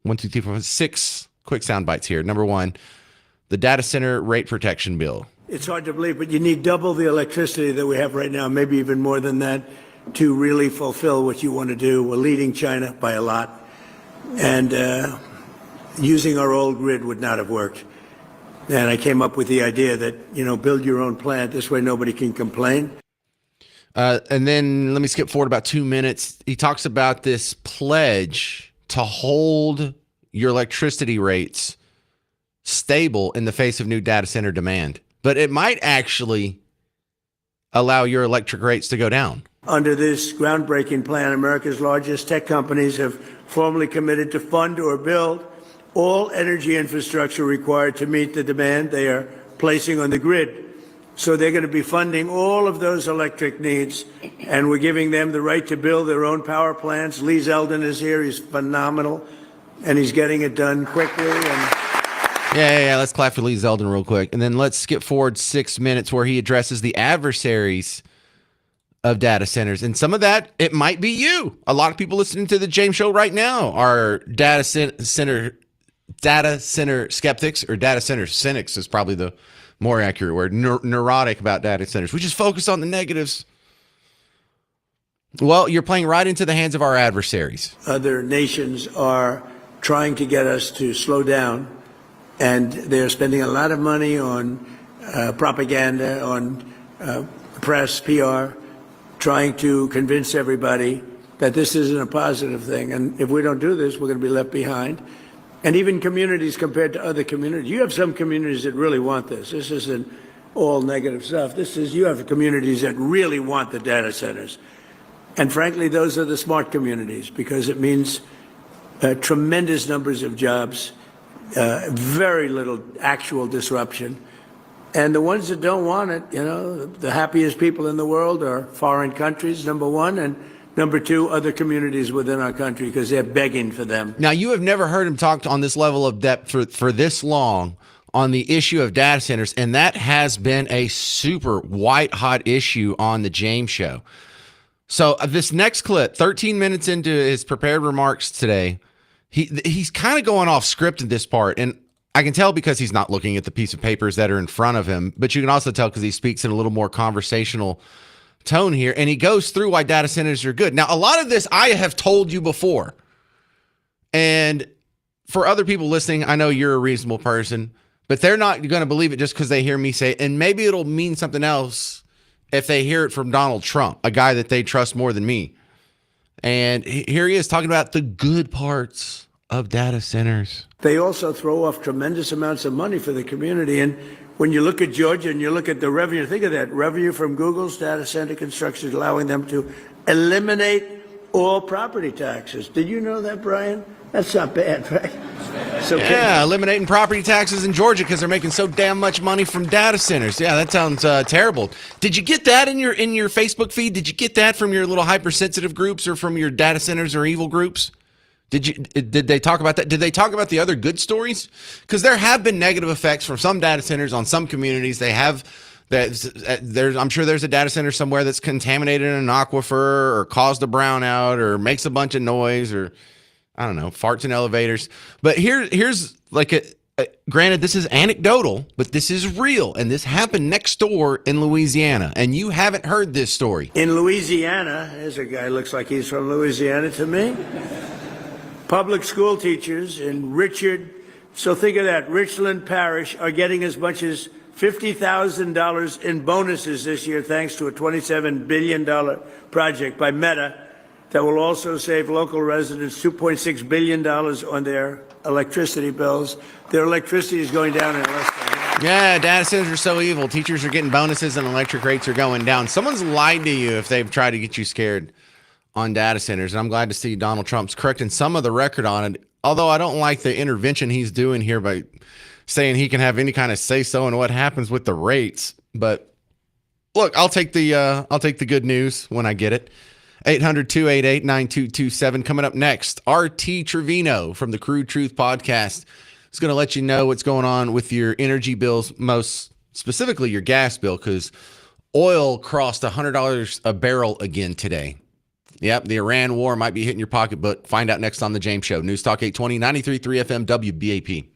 S1: 1, 2, 3, 4, 6 quick sound bites here. Number one, the data center rate protection bill.
S10: It's hard to believe, but you need double the electricity that we have right now, maybe even more than that, to really fulfill what you want to do. We're leading China by a lot. And using our old grid would not have worked. And I came up with the idea that, build your own plant. This way nobody can complain.
S1: And then let me skip forward about 2 minutes. He talks about this pledge to hold your electricity rates stable in the face of new data center demand. But it might actually allow your electric rates to go down.
S10: Under this groundbreaking plan, America's largest tech companies have formally committed to fund or build all energy infrastructure required to meet the demand they are placing on the grid. So they're going to be funding all of those electric needs, and we're giving them the right to build their own power plants. Lee Zeldin is here. He's phenomenal, and he's getting it done quickly.
S1: Yeah. Let's clap for Lee Zeldin real quick. And then let's skip forward 6 minutes where he addresses the adversaries of data centers. And some of that, it might be you. A lot of people listening to the James Show right now are data center skeptics, or data center cynics is probably the more accurate word. Neurotic about data centers. We just focus on the negatives. Well, you're playing right into the hands of our adversaries.
S10: Other nations are trying to get us to slow down, and they're spending a lot of money on propaganda, on press, PR, trying to convince everybody that this isn't a positive thing. And if we don't do this, we're going to be left behind. And even communities compared to other communities. You have some communities that really want this. This isn't all negative stuff. You have communities that really want the data centers. And frankly, those are the smart communities, because it means tremendous numbers of jobs, very little actual disruption. And the ones that don't want it, the happiest people in the world are foreign countries, number one, and number two, other communities within our country, because they're begging for them.
S1: Now, you have never heard him talk on this level of depth for this long on the issue of data centers, and that has been a super white-hot issue on the James Show. So this next clip, 13 minutes into his prepared remarks today, he's kind of going off script in this part, and I can tell because he's not looking at the piece of papers that are in front of him, but you can also tell because he speaks in a little more conversational tone here, and he goes through why data centers are good. Now, a lot of this I have told you before, and for other people listening, I know you're a reasonable person, but they're not going to believe it just because they hear me say it, and maybe it'll mean something else if they hear it from Donald Trump, a guy that they trust more than me. And here he is talking about the good parts of data centers.
S10: They also throw off tremendous amounts of money for the community. And when you look at Georgia and you look at the revenue, think of that revenue from Google's data center construction, allowing them to eliminate all property taxes. Did you know that, Brian? That's not bad, right? So
S1: yeah, eliminating property taxes in Georgia because they're making so damn much money from data centers. Yeah, that sounds terrible. Did you get that in your Facebook feed? Did you get that from your little hypersensitive groups or from your data centers or evil groups? Did they talk about that? Did they talk about the other good stories? Because there have been negative effects from some data centers on some communities. They have that. I'm sure there's a data center somewhere that's contaminated an aquifer or caused a brownout or makes a bunch of noise or I don't know, farts in elevators. But here's like granted, this is anecdotal, but this is real, and this happened next door in Louisiana, and you haven't heard this story.
S10: In Louisiana, there's a guy looks like he's from Louisiana to me. Public school teachers in so think of that, Richland Parish are getting as much as $50,000 in bonuses this year thanks to a $27 billion project by Meta that will also save local residents $2.6 billion on their electricity bills. Their electricity is going down in less than
S1: Yeah, data centers are so evil. Teachers are getting bonuses and electric rates are going down. Someone's lied to you if they've tried to get you scared on data centers. And I'm glad to see Donald Trump's correcting some of the record on it. Although I don't like the intervention he's doing here by saying he can have any kind of say-so in what happens with the rates. But look, I'll take the good news when I get it. 800-288-9227. Coming up next, RT Trevino from the Crude Truth Podcast is going to let you know what's going on with your energy bills, most specifically your gas bill, because oil crossed $100 a barrel again today. Yep, the Iran war might be hitting your pocketbook. Find out next on The James Show. News Talk 820, 93.3 FM WBAP.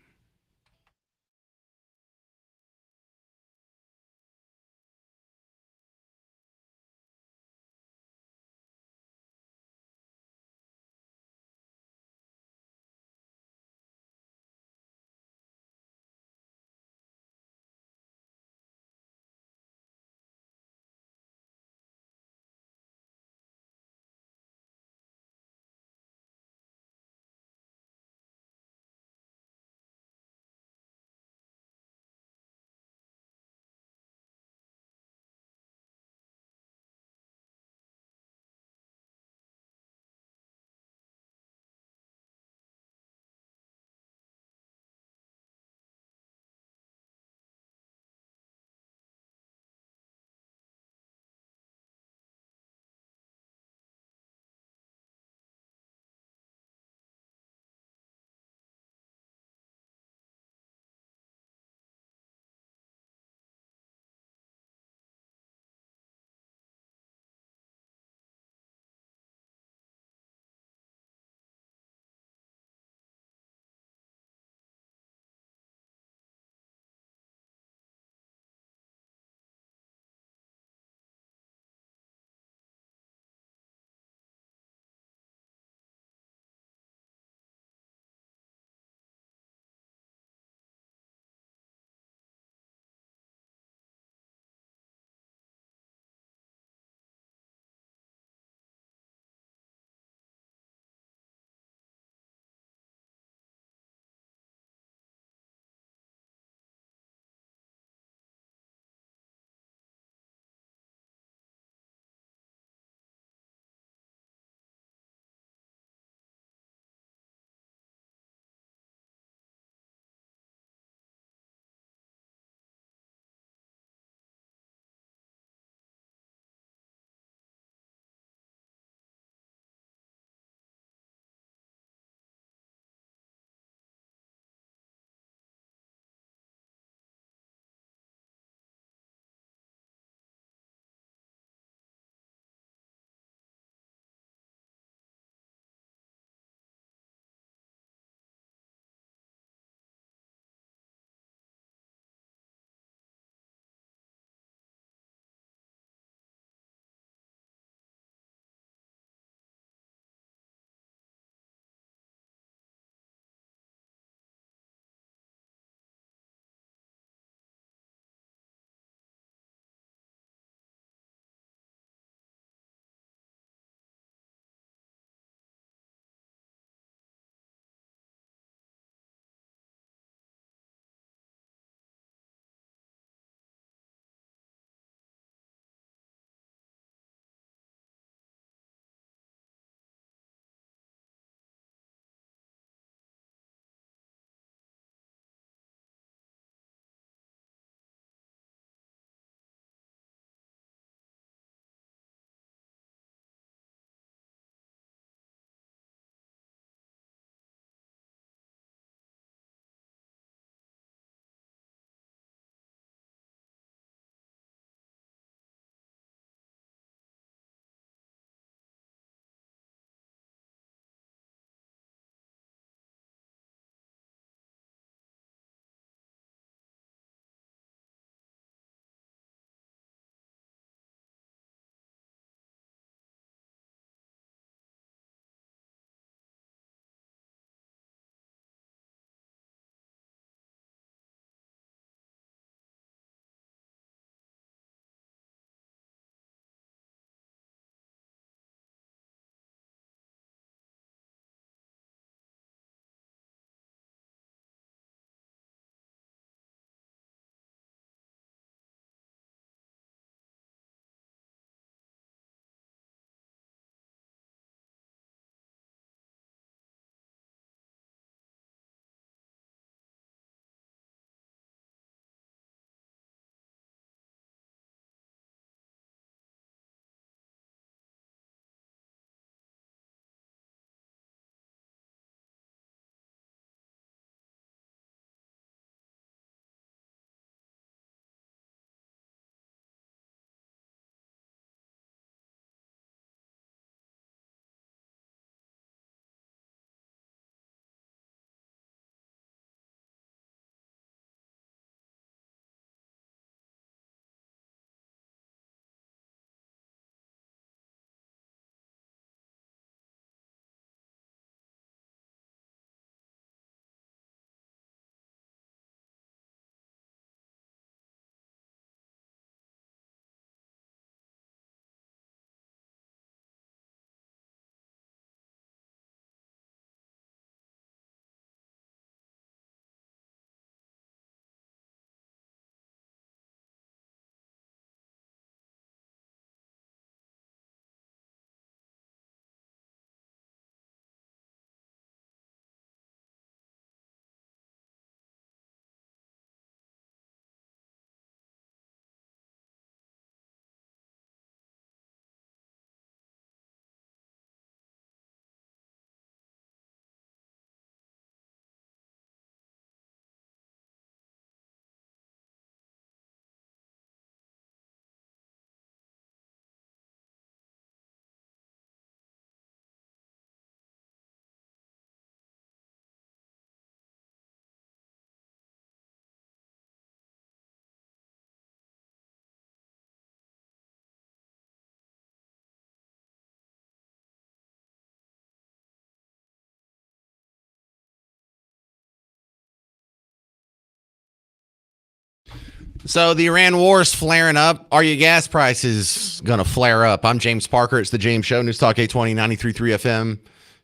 S1: So the Iran war is flaring up. Are your gas prices going to flare up? I'm James Parker. It's the James Show. News Talk 820, 93.3 FM,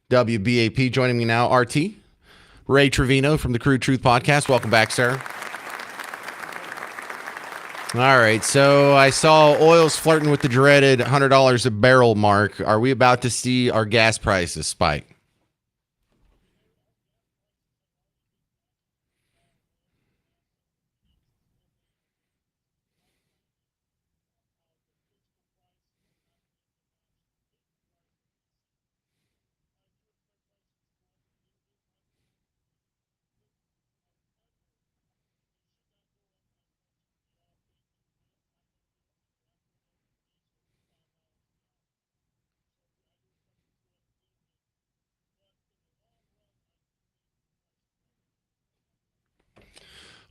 S1: WBAP. Joining me now, RT, Ray Trevino from the Crude Truth Podcast. Welcome back, sir. All right, so I saw oil's flirting with the dreaded $100 a barrel mark. Are we about to see our gas prices spike?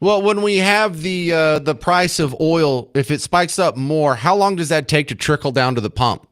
S1: Well, when we have the price of oil, if it spikes up more, how long does that take to trickle down to the pump?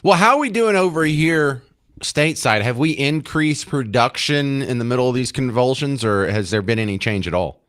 S1: Well, how are we doing over here stateside? Have we increased production in the middle of these convulsions, or has there been any change at all?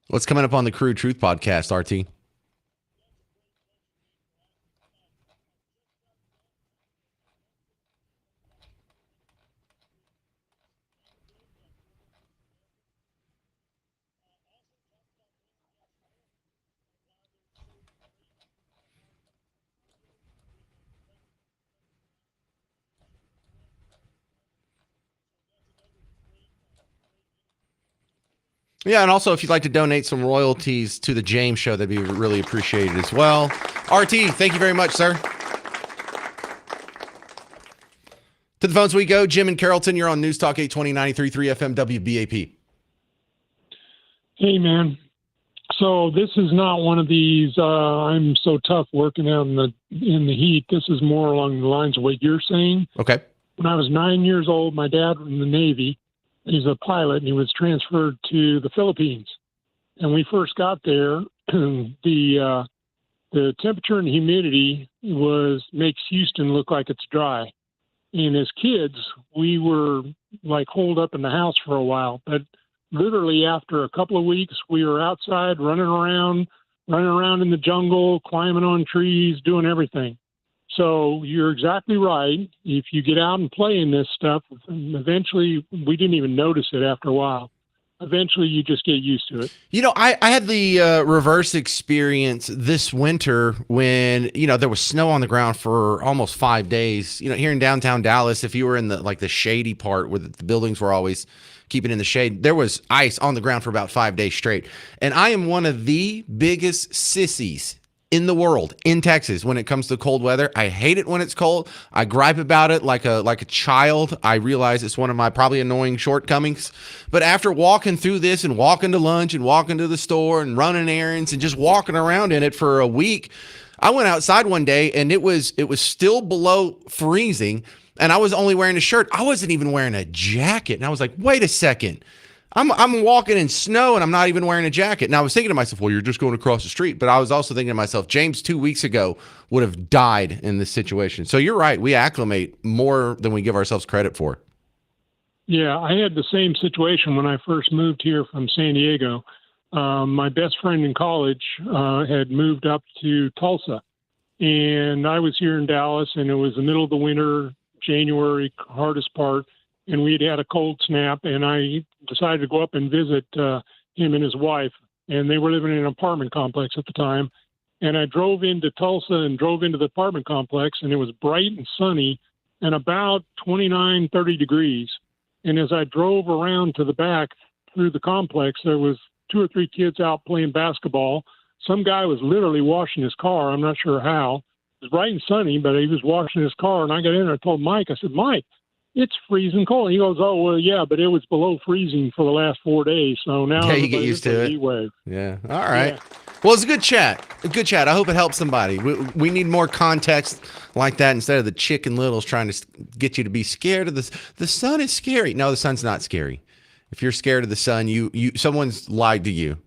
S1: What's coming up on the Crude Truth Podcast, RT? Yeah, and also if you'd like to donate some royalties to the James Show, that'd be really appreciated as well. RT, thank you very much, sir. To the phones we go. Jim and Carrollton, you're on News Talk 820, 93.3 FM WBAP.
S11: Hey, man. So this is not one of these, I'm so tough working out in the heat. This is more along the lines of what you're saying.
S1: Okay.
S11: When I was 9 years old, my dad was in the Navy. He's a pilot, and he was transferred to the Philippines. And we first got there, the temperature and humidity makes Houston look like it's dry. And as kids, we were like holed up in the house for a while. But literally after a couple of weeks, we were outside running around in the jungle, climbing on trees, doing everything. So you're exactly right. If you get out and play in this stuff, eventually we didn't even notice it after a while. Eventually you just get used to it.
S1: You know, I had the reverse experience this winter when, there was snow on the ground for almost 5 days. Here in downtown Dallas, if you were in the shady part where the buildings were always keep it in the shade. There was ice on the ground for about 5 days straight. And I am one of the biggest sissies in the world, in Texas, when it comes to cold weather. I hate it when it's cold. I gripe about it like a child. I realize it's one of my probably annoying shortcomings. But after walking through this and walking to lunch and walking to the store and running errands and just walking around in it for a week, I went outside one day and it was still below freezing, and I was only wearing a shirt. I wasn't even wearing a jacket. And I was like, wait a second. I'm walking in snow and I'm not even wearing a jacket. And I was thinking to myself, well, you're just going across the street. But I was also thinking to myself, James 2 weeks ago would have died in this situation. So you're right. We acclimate more than we give ourselves credit for.
S11: Yeah, I had the same situation when I first moved here from San Diego. My best friend in college had moved up to Tulsa, and I was here in Dallas, and it was the middle of the winter, January, hardest part, and we'd had a cold snap, and I decided to go up and visit him and his wife, and they were living in an apartment complex at the time. And I drove into Tulsa and drove into the apartment complex, and it was bright and sunny and about 29, 30 degrees. And as I drove around to the back through the complex, there was 2 or 3 kids out playing basketball. Some guy was literally washing his car. I'm not sure how. It was bright and sunny, but he was washing his car. And I got in there and told Mike, I said, Mike, it's freezing cold. He goes, oh, well, yeah, but it was below freezing for the last 4 days. So now
S1: you get used to it.
S11: Heat wave.
S1: Yeah. All right.
S11: Yeah.
S1: Well, it's a good chat. A good chat. I hope it helps somebody. We need more context like that instead of the Chicken Littles trying to get you to be scared of the sun is scary. No, the sun's not scary. If you're scared of the sun, someone's lied to you.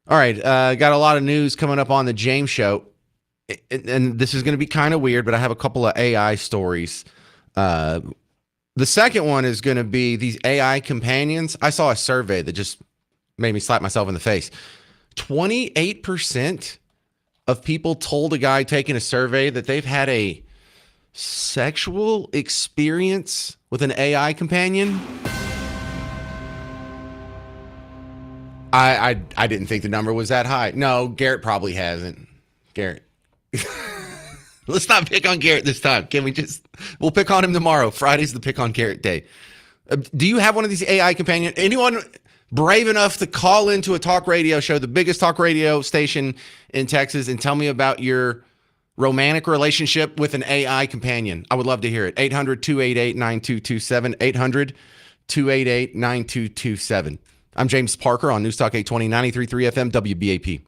S1: All right. Got a lot of news coming up on the James Show. And this is going to be kind of weird, but I have a couple of AI stories. The second one is going to be these AI companions. I saw a survey that just made me slap myself in the face. 28% of people told a guy taking a survey that they've had a sexual experience with an AI companion. I didn't think the number was that high. No, Garrett probably hasn't. Garrett. Let's not pick on Garrett this time. We'll pick on him tomorrow. Friday's the pick on Garrett day. Do you have one of these AI companions? Anyone brave enough to call into a talk radio show, the biggest talk radio station in Texas, and tell me about your romantic relationship with an AI companion? I would love to hear it. 800-288-9227. 800-288-9227. I'm James Parker on News Talk 820, 93.3 FM, WBAP.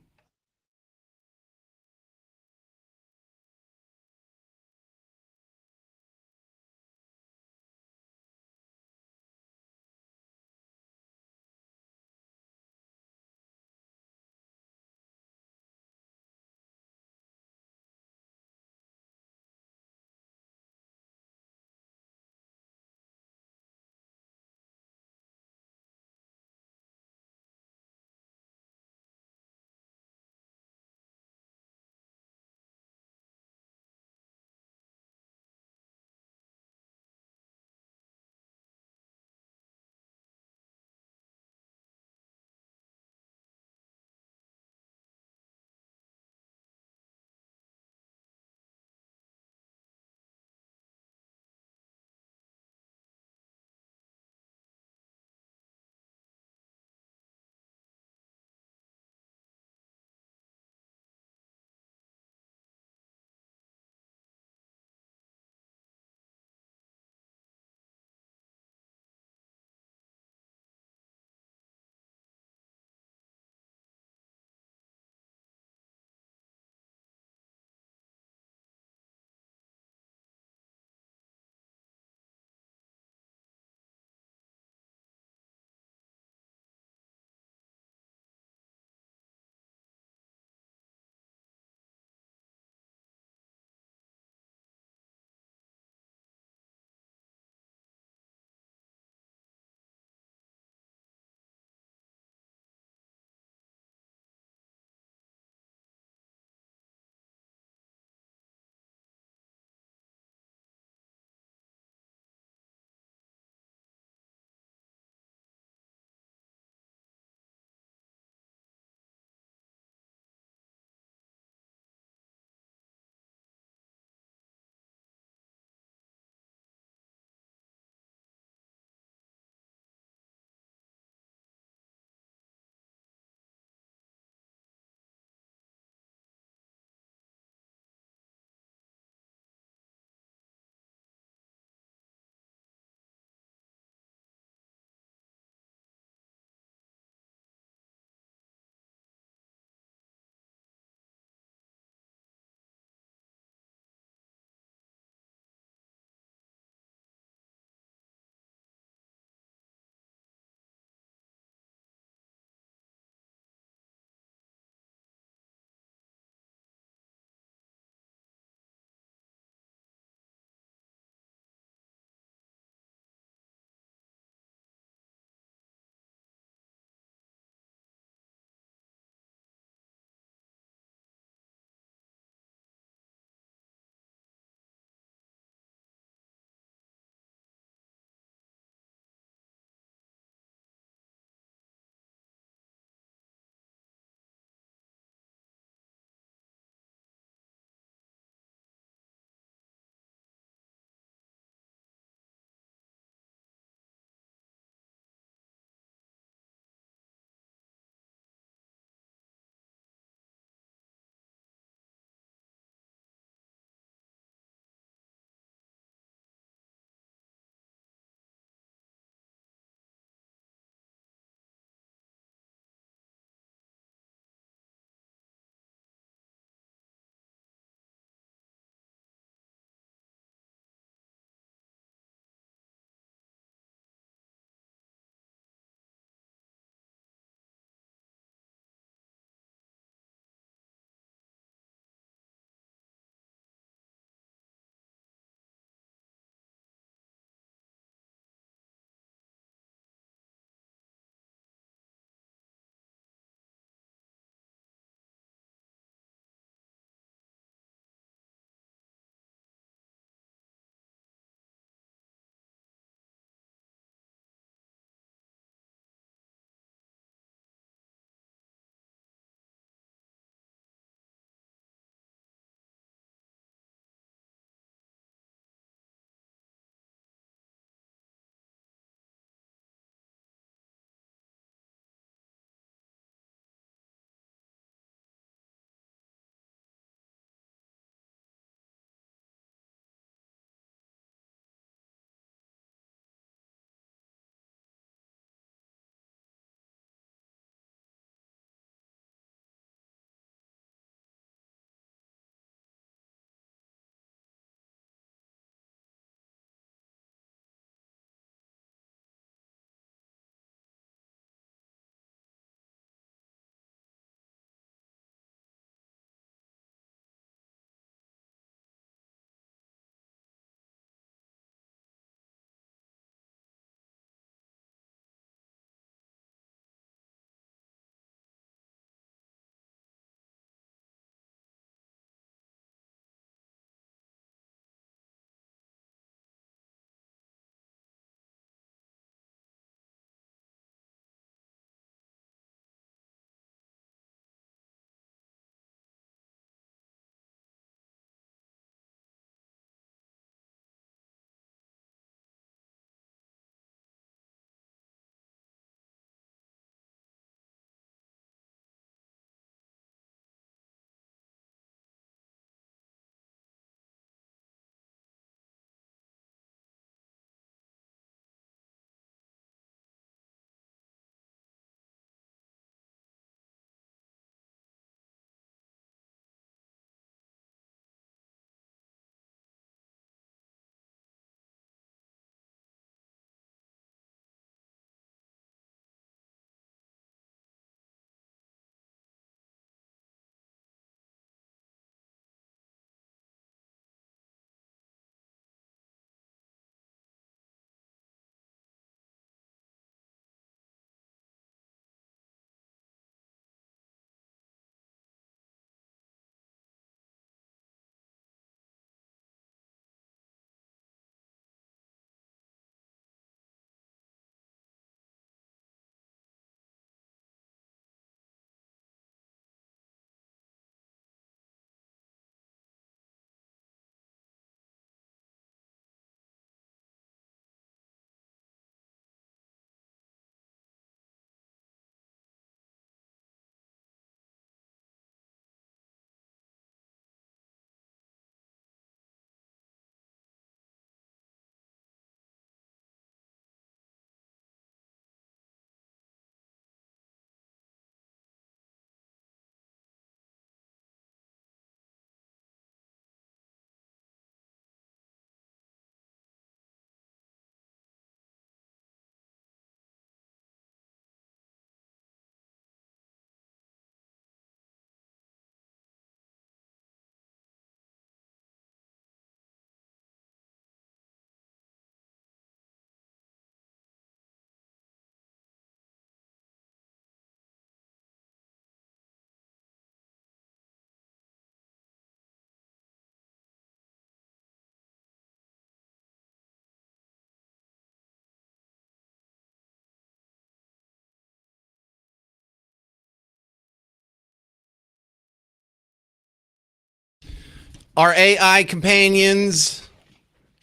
S1: Are AI companions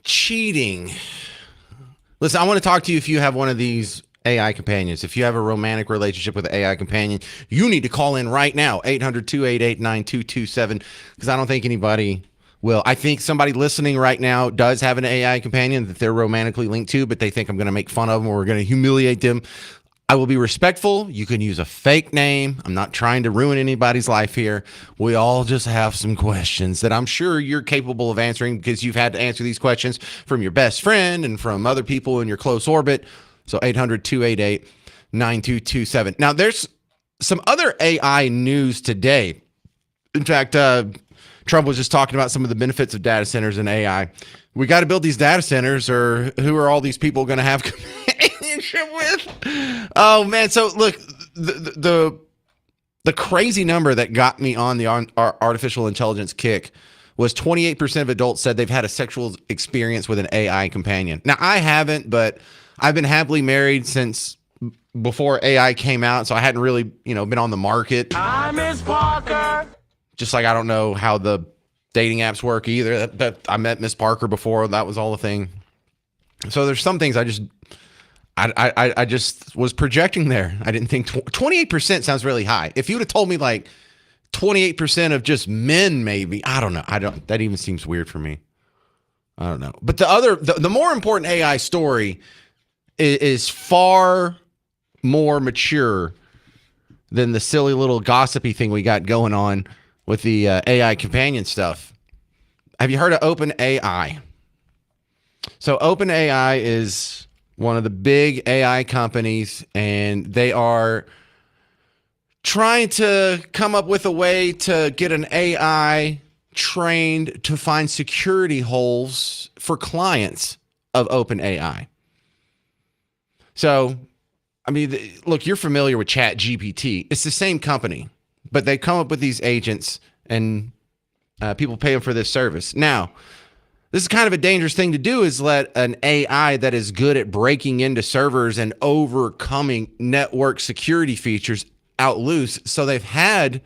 S1: cheating? Listen, I want to talk to you if you have one of these AI companions. If you have a romantic relationship with an AI companion, you need to call in right now, 800-288-9227, because I don't think anybody will. I think somebody listening right now does have an AI companion that they're romantically linked to, but they think I'm going to make fun of them or we're going to humiliate them. I will be respectful. You can use a fake name. I'm not trying to ruin anybody's life here. We all just have some questions that I'm sure you're capable of answering because you've had to answer these questions from your best friend and from other people in your close orbit. So 800-288-9227. Now, there's some other AI news today. In fact, Trump was just talking about some of the benefits of data centers and AI. We got to build these data centers, or who are all these people going to have companionship with? Oh man! So look, the crazy number that got me on the artificial intelligence kick was 28% of adults said they've had a sexual experience with an AI companion. Now I haven't, but I've been happily married since before AI came out, so I hadn't really, been on the market. I miss Parker. Just like I don't know how the dating apps work either. That I met Miss Parker before. That was all a thing. So there's some things I just was projecting there. I didn't think 28% sounds really high. If you would have told me like 28% of just men, maybe, I don't know. That even seems weird for me. I don't know. But the more important AI story is far more mature than the silly little gossipy thing we got going on with the AI companion stuff. Have you heard of OpenAI? So OpenAI is one of the big AI companies, and they are trying to come up with a way to get an AI trained to find security holes for clients of OpenAI. So, I mean, look, you're familiar with ChatGPT. It's the same company, but they come up with these agents and people pay them for this service. Now, this is kind of a dangerous thing to do, is let an AI that is good at breaking into servers and overcoming network security features out loose. So they've had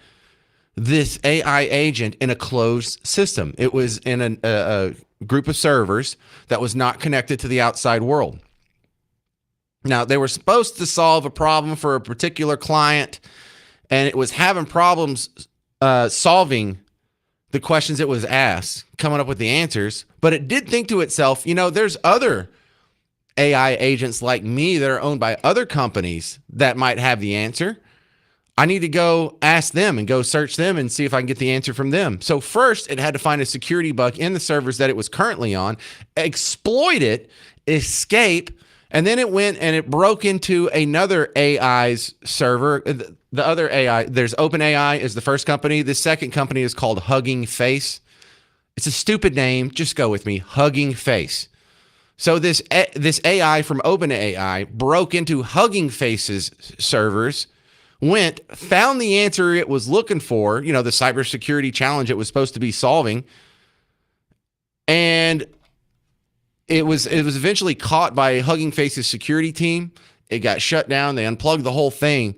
S1: this AI agent in a closed system. It was in a group of servers that was not connected to the outside world. Now, they were supposed to solve a problem for a particular client, and it was having problems solving the questions it was asked, coming up with the answers. But it did think to itself, there's other AI agents like me that are owned by other companies that might have the answer. I need to go ask them and go search them and see if I can get the answer from them. So first, it had to find a security bug in the servers that it was currently on, exploit it, escape, and then it went and it broke into another AI's server. The other AI, there's OpenAI is the first company. The second company is called Hugging Face. It's a stupid name. Just go with me. Hugging Face. So this AI from OpenAI broke into Hugging Face's servers, found the answer it was looking for, the cybersecurity challenge it was supposed to be solving, and it was eventually caught by Hugging Face's security team. It got shut down. They unplugged the whole thing.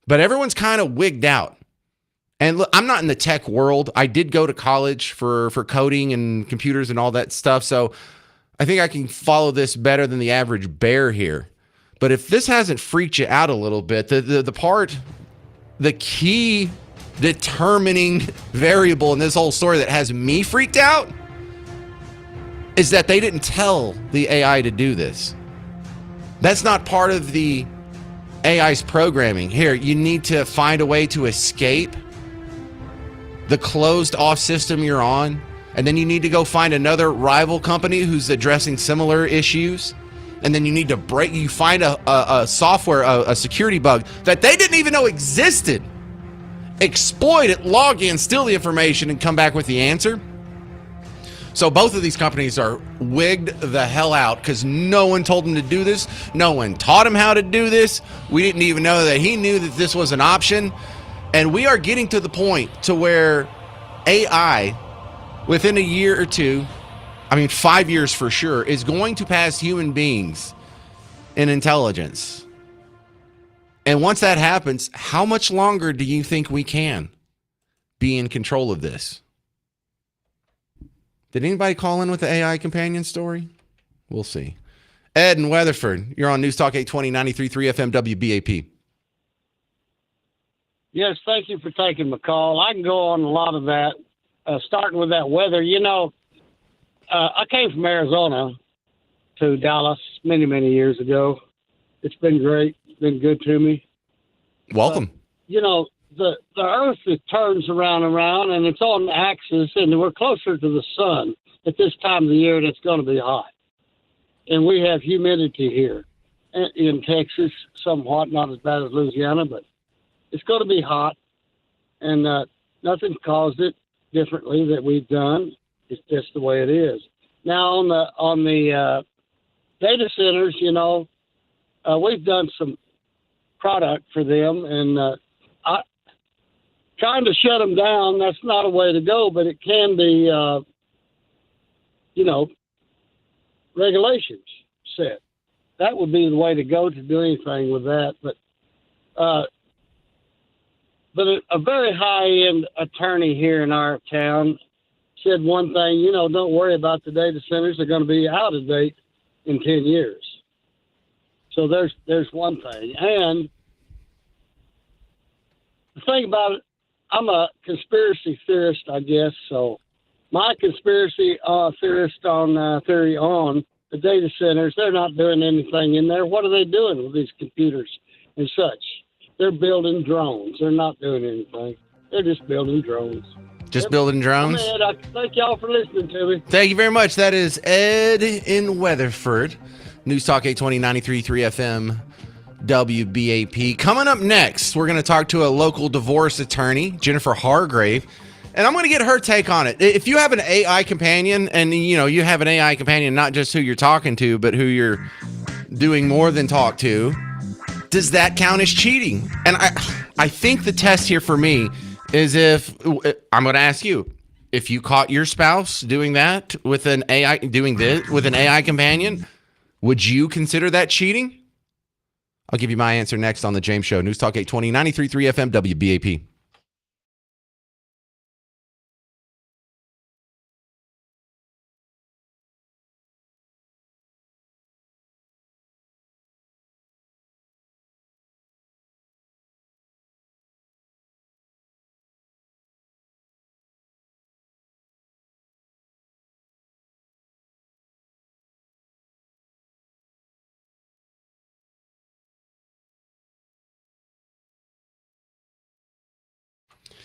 S1: But everyone's kind of wigged out. And look, I'm not in the tech world. I did go to college for coding and computers and all that stuff. So I think I can follow this better than the average bear here. But if this hasn't freaked you out a little bit, the key determining variable in this whole story that has me freaked out is that they didn't tell the AI to do this. That's not part of the AI's programming. Here, you need to find a way to escape the closed off system you're on, and then you need to go find another rival company who's addressing similar issues, and then you find a software, a security bug that they didn't even know existed, exploit it, log in, steal the information, and come back with the answer. So both of these companies are wigged the hell out because no one told them to do this. No one taught him how to do this. We didn't even know that he knew that this was an option. And we are getting to the point to where AI, within a year or two, 5 years for sure, is going to pass human beings in intelligence. And once that happens, how much longer do you think we can be in control of this? Did anybody call in with the AI companion story? We'll see. Ed in Weatherford, you're on News Talk 820 93.3 FM WBAP.
S12: Yes, thank you for taking my call. I can go on a lot of that, starting with that weather. You know, I came from Arizona to Dallas many, many years ago. It's been great. It's been good to me.
S1: Welcome.
S12: But, you know, the Earth, it turns around, and it's on the axis, and we're closer to the sun at this time of the year, and it's going to be hot. And we have humidity here in Texas, somewhat, not as bad as Louisiana, but it's going to be hot, and nothing caused it differently that we've done. It's just the way it is. Now, on the data centers, you know, we've done some product for them, and trying to shut them down, that's not a way to go, but it can be, you know, regulations set. That would be the way to go to do anything with that. But a very high-end attorney here in our town said one thing, you know, don't worry about the data centers. They're going to be out of date in 10 years. So there's one thing. And the thing about it, I'm a conspiracy theorist, I guess. So my conspiracy theorist on theory on the data centers, they're not doing anything in there. What are they doing with these computers and such? They're building drones. They're not doing anything. They're just building drones.
S1: Just building drones?
S12: Ed, I thank y'all for listening to me.
S1: Thank you very much. That is Ed in Weatherford. News Talk 820 93.3 FM WBAP. Coming up next, we're going to talk to a local divorce attorney, Jennifer Hargrave, and I'm going to get her take on it. If you have an AI companion, and you know, you have an AI companion, not just who you're talking to, but who you're doing more than talk to, does that count as cheating? And I think the test here for me is if I'm going to ask you, if you caught your spouse doing that with an AI, doing this with an AI companion, would you consider that cheating? I'll give you my answer next on the James Show. News Talk 820 93.3 FM WBAP.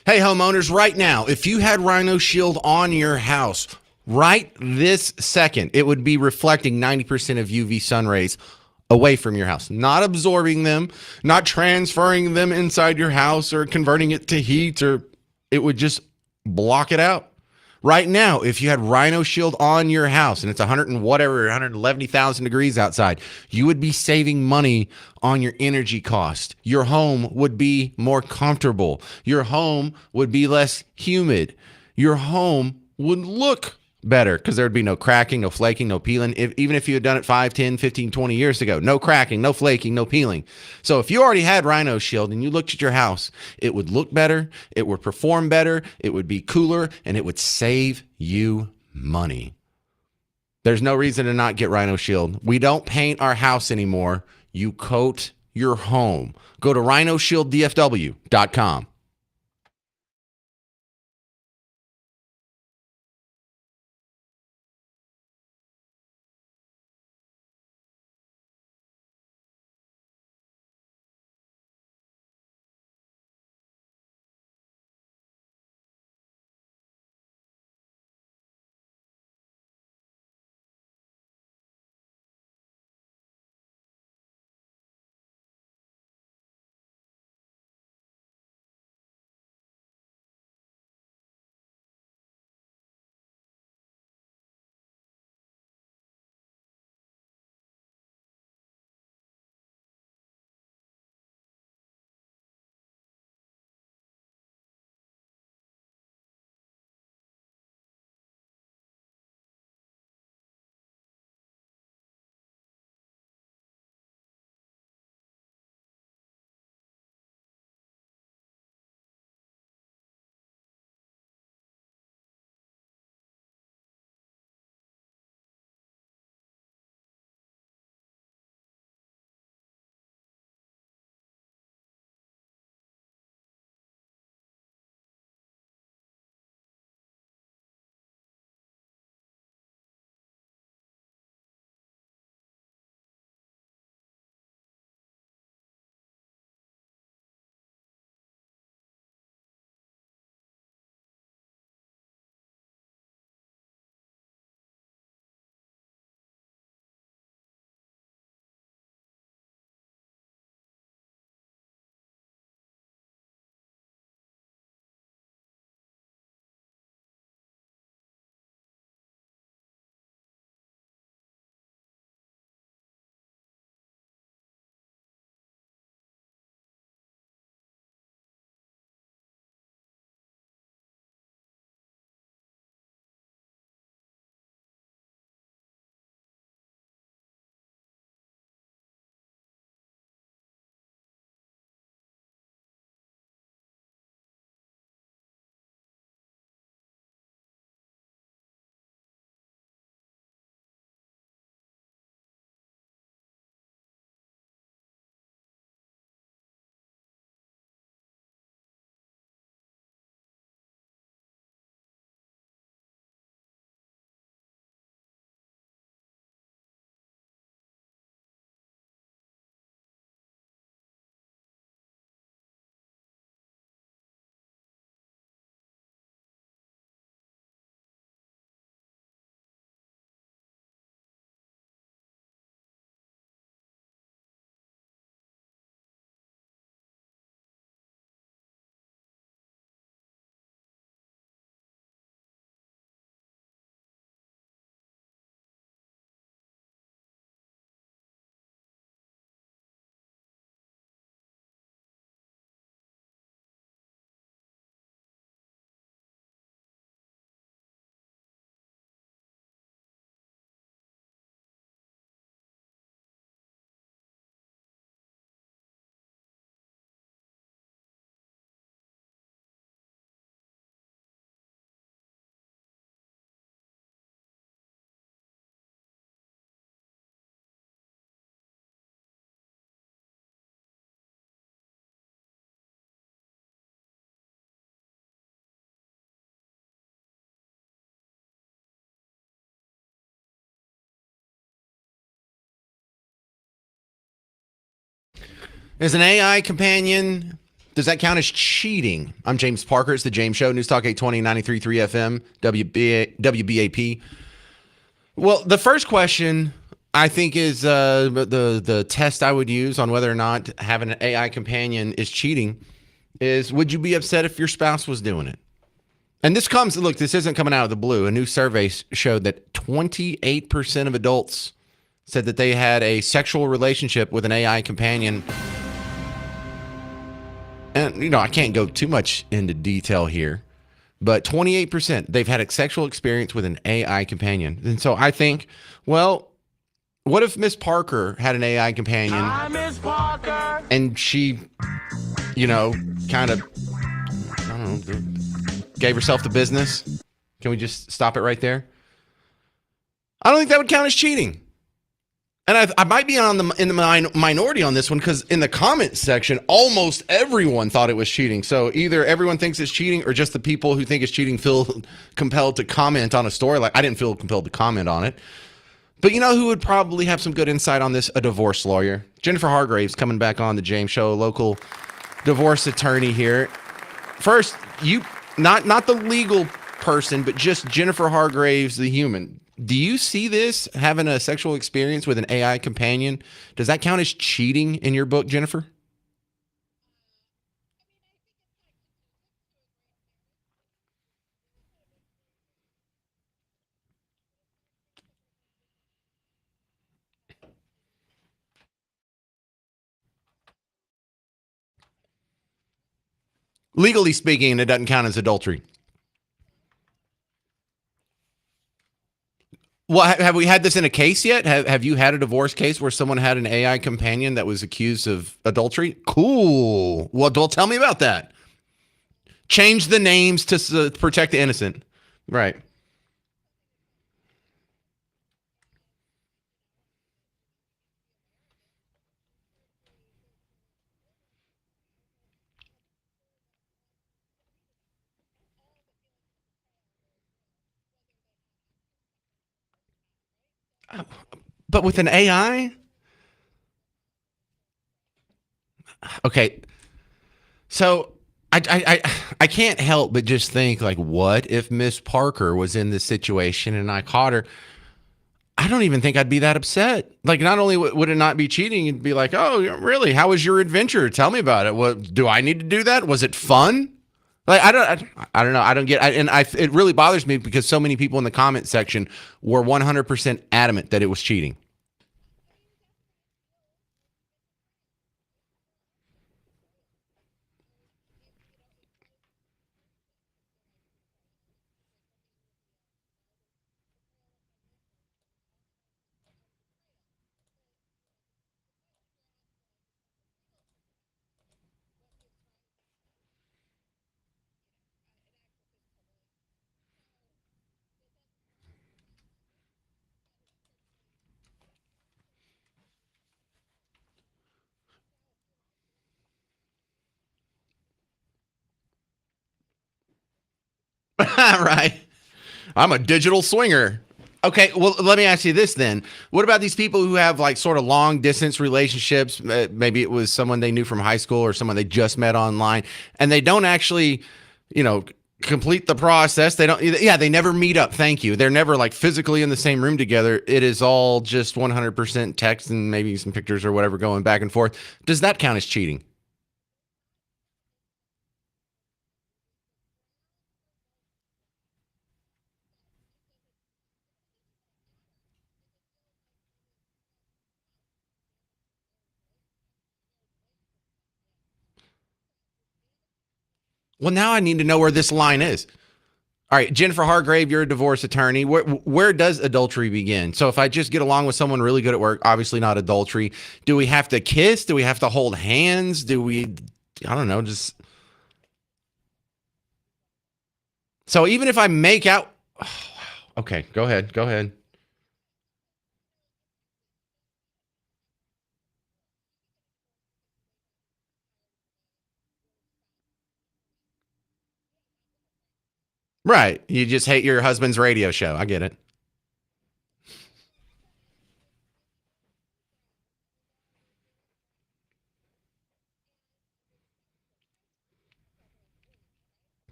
S1: Hey, homeowners, right now, if you had Rhino Shield on your house, right this second, it would be reflecting 90% of UV sun rays away from your house, not absorbing them, not transferring them inside your house or converting it to heat, or it would just block it out. Right now, if you had Rhino Shield on your house and it's 111,000 degrees outside, you would be saving money on your energy cost. Your home would be more comfortable. Your home would be less humid. Your home would look better because there would be no cracking, no flaking, no peeling. Even if you had done it 5, 10, 15, 20 years ago, no cracking, no flaking, no peeling. So if you already had Rhino Shield and you looked at your house, it would look better, it would perform better, it would be cooler, and it would save you money. There's no reason to not get Rhino Shield. We don't paint our house anymore. You coat your home. Go to rhinoshielddfw.com. Is an AI companion, does that count as cheating? I'm James Parker. It's the James Show, News Talk 820, 93.3 FM, WBAP. Well, the first question I think is the test I would use on whether or not having an AI companion is cheating is, would you be upset if your spouse was doing it? And this isn't coming out of the blue. A new survey showed that 28% of adults said that they had a sexual relationship with an AI companion. And, I can't go too much into detail here, but 28%, they've had a sexual experience with an AI companion. And so I think, well, what if Miss Parker had an AI companion? Hi, Miss Parker. And she, kind of, I don't know, gave herself the business? Can we just stop it right there? I don't think that would count as cheating. And I might be in the minority on this one, because in the comment section, almost everyone thought it was cheating. So either everyone thinks it's cheating, or just the people who think it's cheating feel compelled to comment on a story. Like, I didn't feel compelled to comment on it. But you know who would probably have some good insight on this? A divorce lawyer. Jennifer Hargraves coming back on the James Show, local divorce attorney here. First, you not the legal person, but just Jennifer Hargraves, the human. Do you see this, having a sexual experience with an AI companion? Does that count as cheating in your book, Jennifer? Legally speaking, it doesn't count as adultery. Well, have we had this in a case yet? Have you had a divorce case where someone had an AI companion that was accused of adultery? Cool. Well, tell me about that. Change the names to protect the innocent. Right. But with an AI? Okay. So I can't help but just think, like, what if Miss Parker was in this situation and I caught her? I don't even think I'd be that upset. Like, not only would it not be cheating, it'd be like, oh, really? How was your adventure? Tell me about it. What, do I need to do that? Was it fun? Like, I don't know. I don't get, it really bothers me because so many people in the comment section were 100% adamant that it was cheating. Right. I'm a digital swinger. Okay, well, let me ask you this then. What about these people who have, like, sort of long distance relationships? Maybe it was someone they knew from high school or someone they just met online, and they don't actually, complete the process. They never meet up. Thank you. They're never, like, physically in the same room together. It is all just 100% text and maybe some pictures or whatever going back and forth. Does that count as cheating? Well, now I need to know where this line is. All right, Jennifer Hargrave, you're a divorce attorney. Where does adultery begin? So if I just get along with someone really good at work, obviously not adultery. Do we have to kiss? Do we have to hold hands? I don't know, just. So even if I make out. Okay, go ahead. Right. You just hate your husband's radio show. I get it.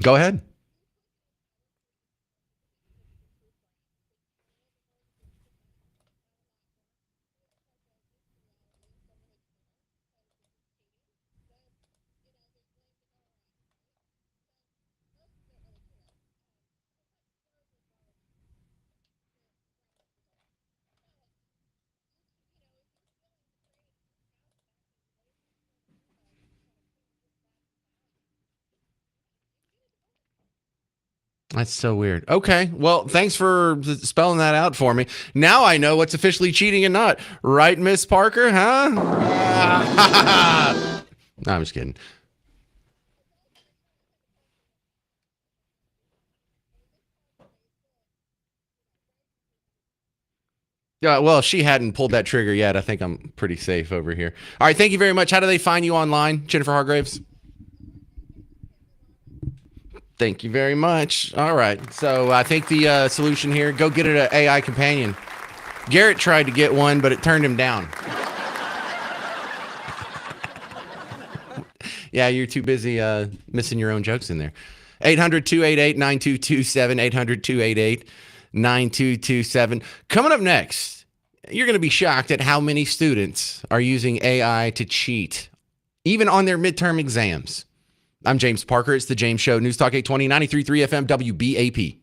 S1: Go ahead. That's so weird. Okay. Well, thanks for spelling that out for me. Now I know what's officially cheating and not. Right, Miss Parker? Huh? No, I'm just kidding. Yeah, well, if she hadn't pulled that trigger yet, I think I'm pretty safe over here. All right. Thank you very much. How do they find you online, Jennifer Hargraves? Thank you very much. All right. So I think the solution here, go get an AI companion. Garrett tried to get one, but it turned him down. Yeah, you're too busy missing your own jokes in there. 800-288-9227, 800-288-9227. Coming up next, you're going to be shocked at how many students are using AI to cheat, even on their midterm exams. I'm James Parker. It's The James Show. News Talk 820, 93.3 FM, WBAP.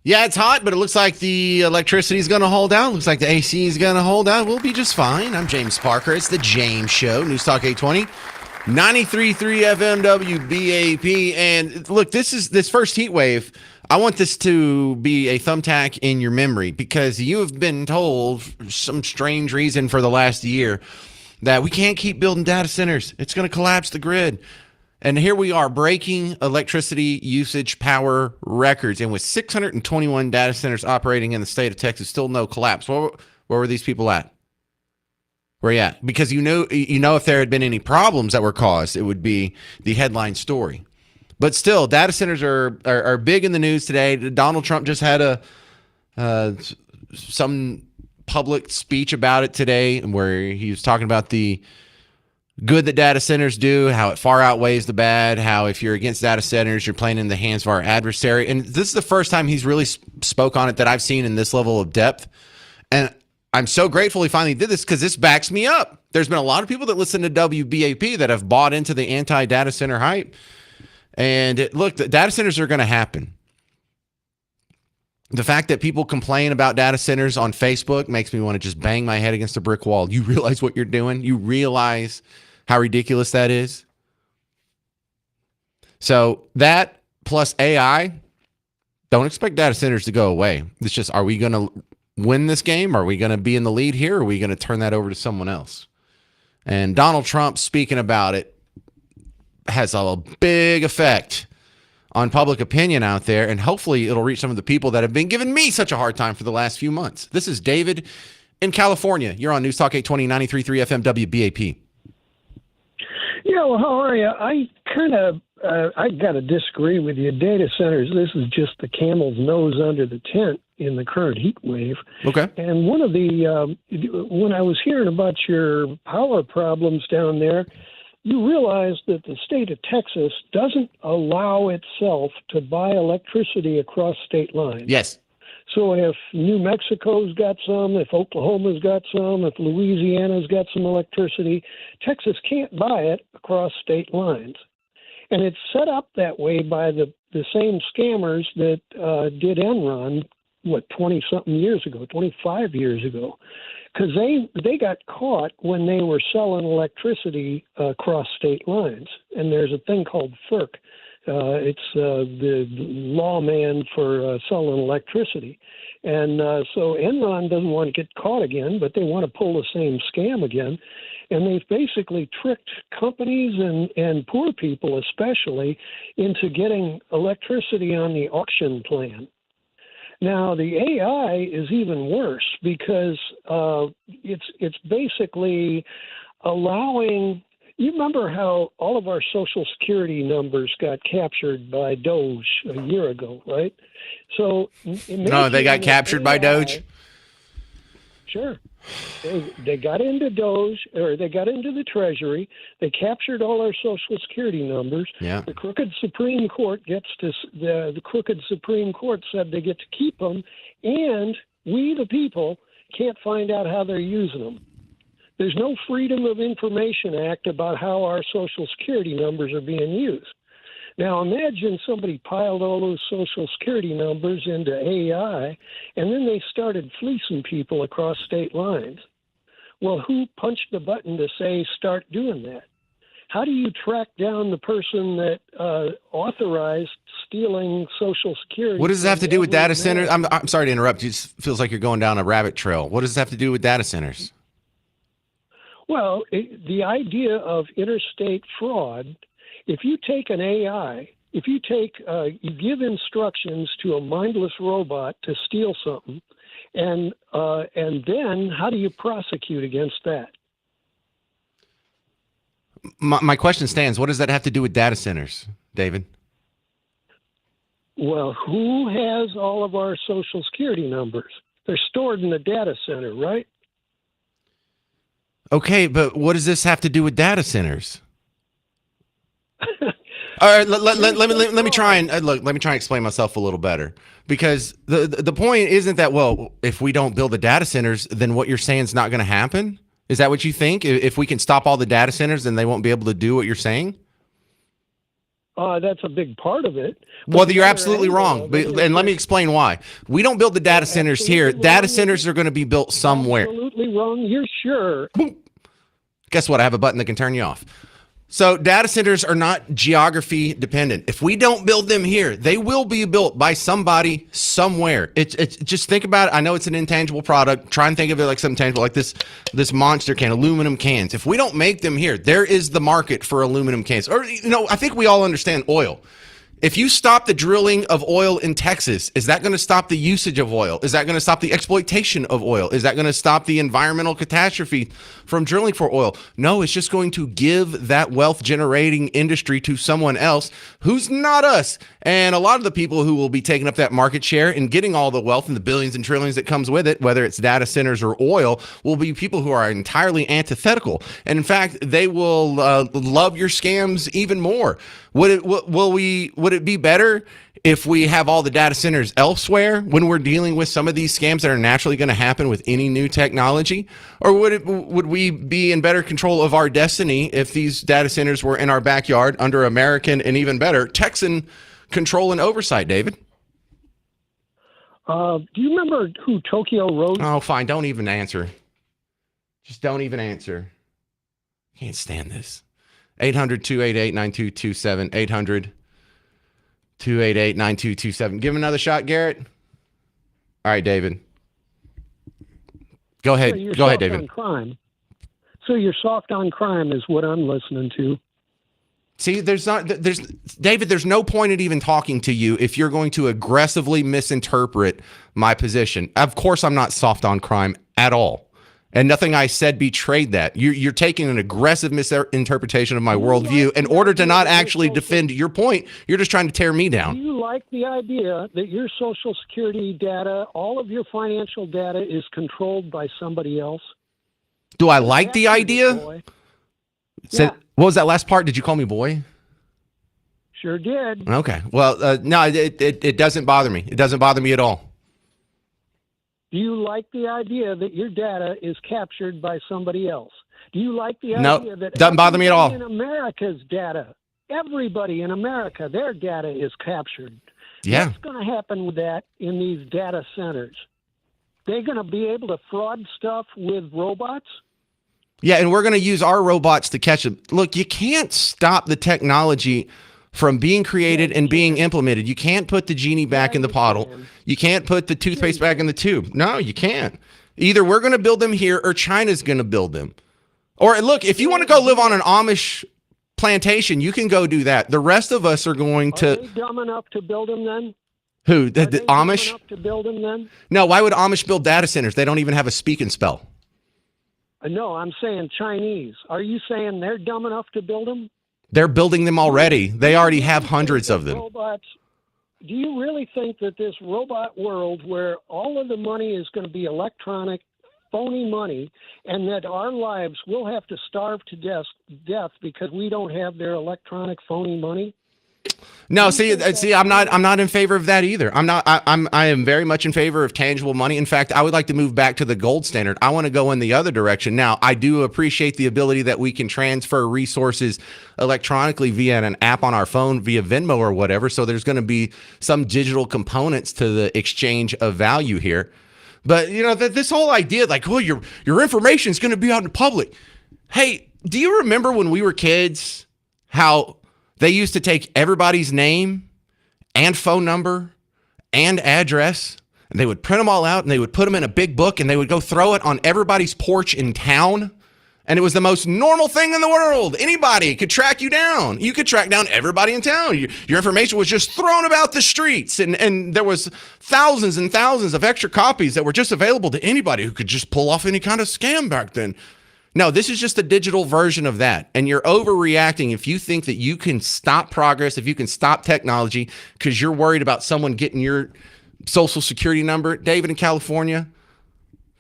S1: Yeah, it's hot, but it looks like the electricity is going to hold out. Looks like the AC is going to hold out. We'll be just fine. I'm James Parker. It's the James Show, News Talk 820, 93.3 FM WBAP. And look, this first heat wave. I want this to be a thumbtack in your memory because you have been told for some strange reason for the last year that we can't keep building data centers. It's going to collapse the grid. And here we are breaking electricity usage power records. And with 621 data centers operating in the state of Texas, still no collapse. Where were these people at? Where you at? Because you know if there had been any problems that were caused, it would be the headline story. But still, data centers are big in the news today. Donald Trump just had some public speech about it today where he was talking about the good that data centers do, how it far outweighs the bad, how if you're against data centers, you're playing in the hands of our adversary. And this is the first time he's really spoke on it that I've seen in this level of depth. And I'm so grateful he finally did this because this backs me up. There's been a lot of people that listen to WBAP that have bought into the anti-data center hype. And look, the data centers are going to happen. The fact that people complain about data centers on Facebook makes me want to just bang my head against a brick wall. You realize what you're doing? You realize how ridiculous that is? So that plus AI, don't expect data centers to go away. It's just, are we going to win this game? Are we going to be in the lead here? Or are we going to turn that over to someone else? And Donald Trump speaking about it has a big effect on public opinion out there, and hopefully it'll reach some of the people that have been giving me such a hard time for the last few months. This is David in California. You're on News Talk 820, 93.3 FM WBAP.
S13: Yeah, well, how are you? I got to disagree with you. Data centers, this is just the camel's nose under the tent in the current heat wave.
S1: Okay.
S13: And one of the, when I was hearing about your power problems down there, you realize that the state of Texas doesn't allow itself to buy electricity across state lines.
S1: Yes.
S13: So if New Mexico's got some, if Oklahoma's got some, if Louisiana's got some electricity, Texas can't buy it across state lines. And it's set up that way by the same scammers that did Enron, 20-something years ago, 25 years ago. Because they got caught when they were selling electricity across state lines. And there's a thing called FERC. It's the lawman for selling electricity. And so Enron doesn't want to get caught again, but they want to pull the same scam again. And they've basically tricked companies and poor people especially into getting electricity on the auction plan. Now, the AI is even worse because it's basically allowing – you remember how all of our Social Security numbers got captured by Doge a year ago, right? So
S1: no, they got captured by Doge?
S13: Sure. They got into Doge, or they got into the Treasury. They captured all our Social Security numbers.
S1: Yeah.
S13: The crooked Supreme Court the crooked Supreme Court said they get to keep them, and we, the people, can't find out how they're using them. There's no Freedom of Information Act about how our Social Security numbers are being used. Now, imagine somebody piled all those Social Security numbers into AI, and then they started fleecing people across state lines. Well, who punched the button to say start doing that? How do you track down the person that authorized stealing Social Security?
S1: What does this have to do with data centers? I'm sorry to interrupt. It just feels like you're going down a rabbit trail. What does this have to do with data centers?
S13: Well, the idea of interstate fraud, if you take an AI, if you give instructions to a mindless robot to steal something, and then how do you prosecute against that?
S1: My question stands. What does that have to do with data centers, David?
S13: Well, who has all of our Social Security numbers? They're stored in the data center, right?
S1: Okay, but what does this have to do with data centers? All right, let me try and let me try and explain myself a little better, because the point isn't that, well, if we don't build the data centers, then what you're saying is not going to happen. Is that what you think? If we can stop all the data centers, then they won't be able to do what you're saying?
S13: That's a big part of it.
S1: Well,
S13: But
S1: you're
S13: the other
S1: absolutely
S13: angle
S1: wrong.
S13: of it is
S1: And let me
S13: that-
S1: explain why. We don't build the data centers here.
S13: Absolutely
S1: Data
S13: wrong.
S1: centers are going to be built somewhere.
S13: Absolutely wrong. You're sure.
S1: Guess what? I have a button that can turn you off. So data centers are not geography dependent. If we don't build them here, they will be built by somebody somewhere. It's just think about it. I know it's an intangible product. Try and think of it like something tangible, like this monster can, aluminum cans. If we don't make them here, there is the market for aluminum cans. Or, I think we all understand oil. If you stop the drilling of oil in Texas, is that going to stop the usage of oil? Is that going to stop the exploitation of oil? Is that going to stop the environmental catastrophe from drilling for oil? No, it's just going to give that wealth generating industry to someone else who's not us. And a lot of the people who will be taking up that market share and getting all the wealth and the billions and trillions that comes with it, whether it's data centers or oil, will be people who are entirely antithetical. And in fact, they will love your scams even more. Would it be better if we have all the data centers elsewhere when we're dealing with some of these scams that are naturally going to happen with any new technology? Or would we be in better control of our destiny if these data centers were in our backyard under American and even better Texan control and oversight, David?
S13: Do you remember who Tokyo Rose?
S1: Oh, fine. Don't even answer. Just don't even answer. Can't stand this. 800-288-9227. 800-288-9227. Give him another shot, Garrett. All right, David. Go ahead.
S13: So
S1: Go ahead,
S13: soft
S1: David.
S13: on crime. So you're soft on crime is what I'm listening to.
S1: See, there's David, there's no point in even talking to you if you're going to aggressively misinterpret my position. Of course, I'm not soft on crime at all. And nothing I said betrayed that. You're taking an aggressive misinterpretation of my worldview in order to not actually defend your point. You're just trying to tear me
S13: Do
S1: down.
S13: you like the idea that your Social Security data, all of your financial data is controlled by somebody else?
S1: Do I like the idea?
S13: Boy.
S1: What was that last part? Did you call me boy?
S13: Sure did.
S1: Okay. Well, no, it doesn't bother me. It doesn't bother me at all.
S13: Do you like the idea that your data is captured by somebody else? Do you like the
S1: No,
S13: idea that
S1: doesn't bother me at all.
S13: everybody in America's data, everybody in America, their data is captured?
S1: Yeah.
S13: What's going to happen with that in these data centers? They're going to be able to fraud stuff with robots?
S1: Yeah, and we're going to use our robots to catch them. Look, you can't stop the technology from being created and being implemented. You can't put the genie back in the bottle. You can't put the toothpaste back in the tube. No, you can't. Either we're going to build them here or China's going to build them. Or look, if you want to go live on an Amish plantation, you can go do that. The rest of us are going
S13: Are
S1: to...
S13: they dumb enough to build them then?
S1: Who?
S13: Are
S1: The
S13: they dumb
S1: Amish?
S13: enough to build them then?
S1: No, why would Amish build data centers? They don't even have a speak and spell.
S13: No, I'm saying Chinese. Are you saying they're dumb enough to build them?
S1: They're building them already. They already have hundreds of them.
S13: Robots. Do you really think that this robot world where all of the money is going to be electronic, phony money, and that our lives will have to starve to death because we don't have their electronic phony money?
S1: No, see, I'm not in favor of that either. I am very much in favor of tangible money. In fact, I would like to move back to the gold standard. I want to go in the other direction. Now, I do appreciate the ability that we can transfer resources electronically via an app on our phone, via Venmo or whatever. So there's going to be some digital components to the exchange of value here. But this whole idea, like, oh, your information is going to be out in public. Hey, do you remember when we were kids how they used to take everybody's name and phone number and address, and they would print them all out, and they would put them in a big book, and they would go throw it on everybody's porch in town, and it was the most normal thing in the world. Anybody could track you down. You could track down everybody in town. Your information was just thrown about the streets, and there was thousands and thousands of extra copies that were just available to anybody who could just pull off any kind of scam back then. No, this is just a digital version of that. And you're overreacting if you think that you can stop progress, if you can stop technology because you're worried about someone getting your social security number. David in California,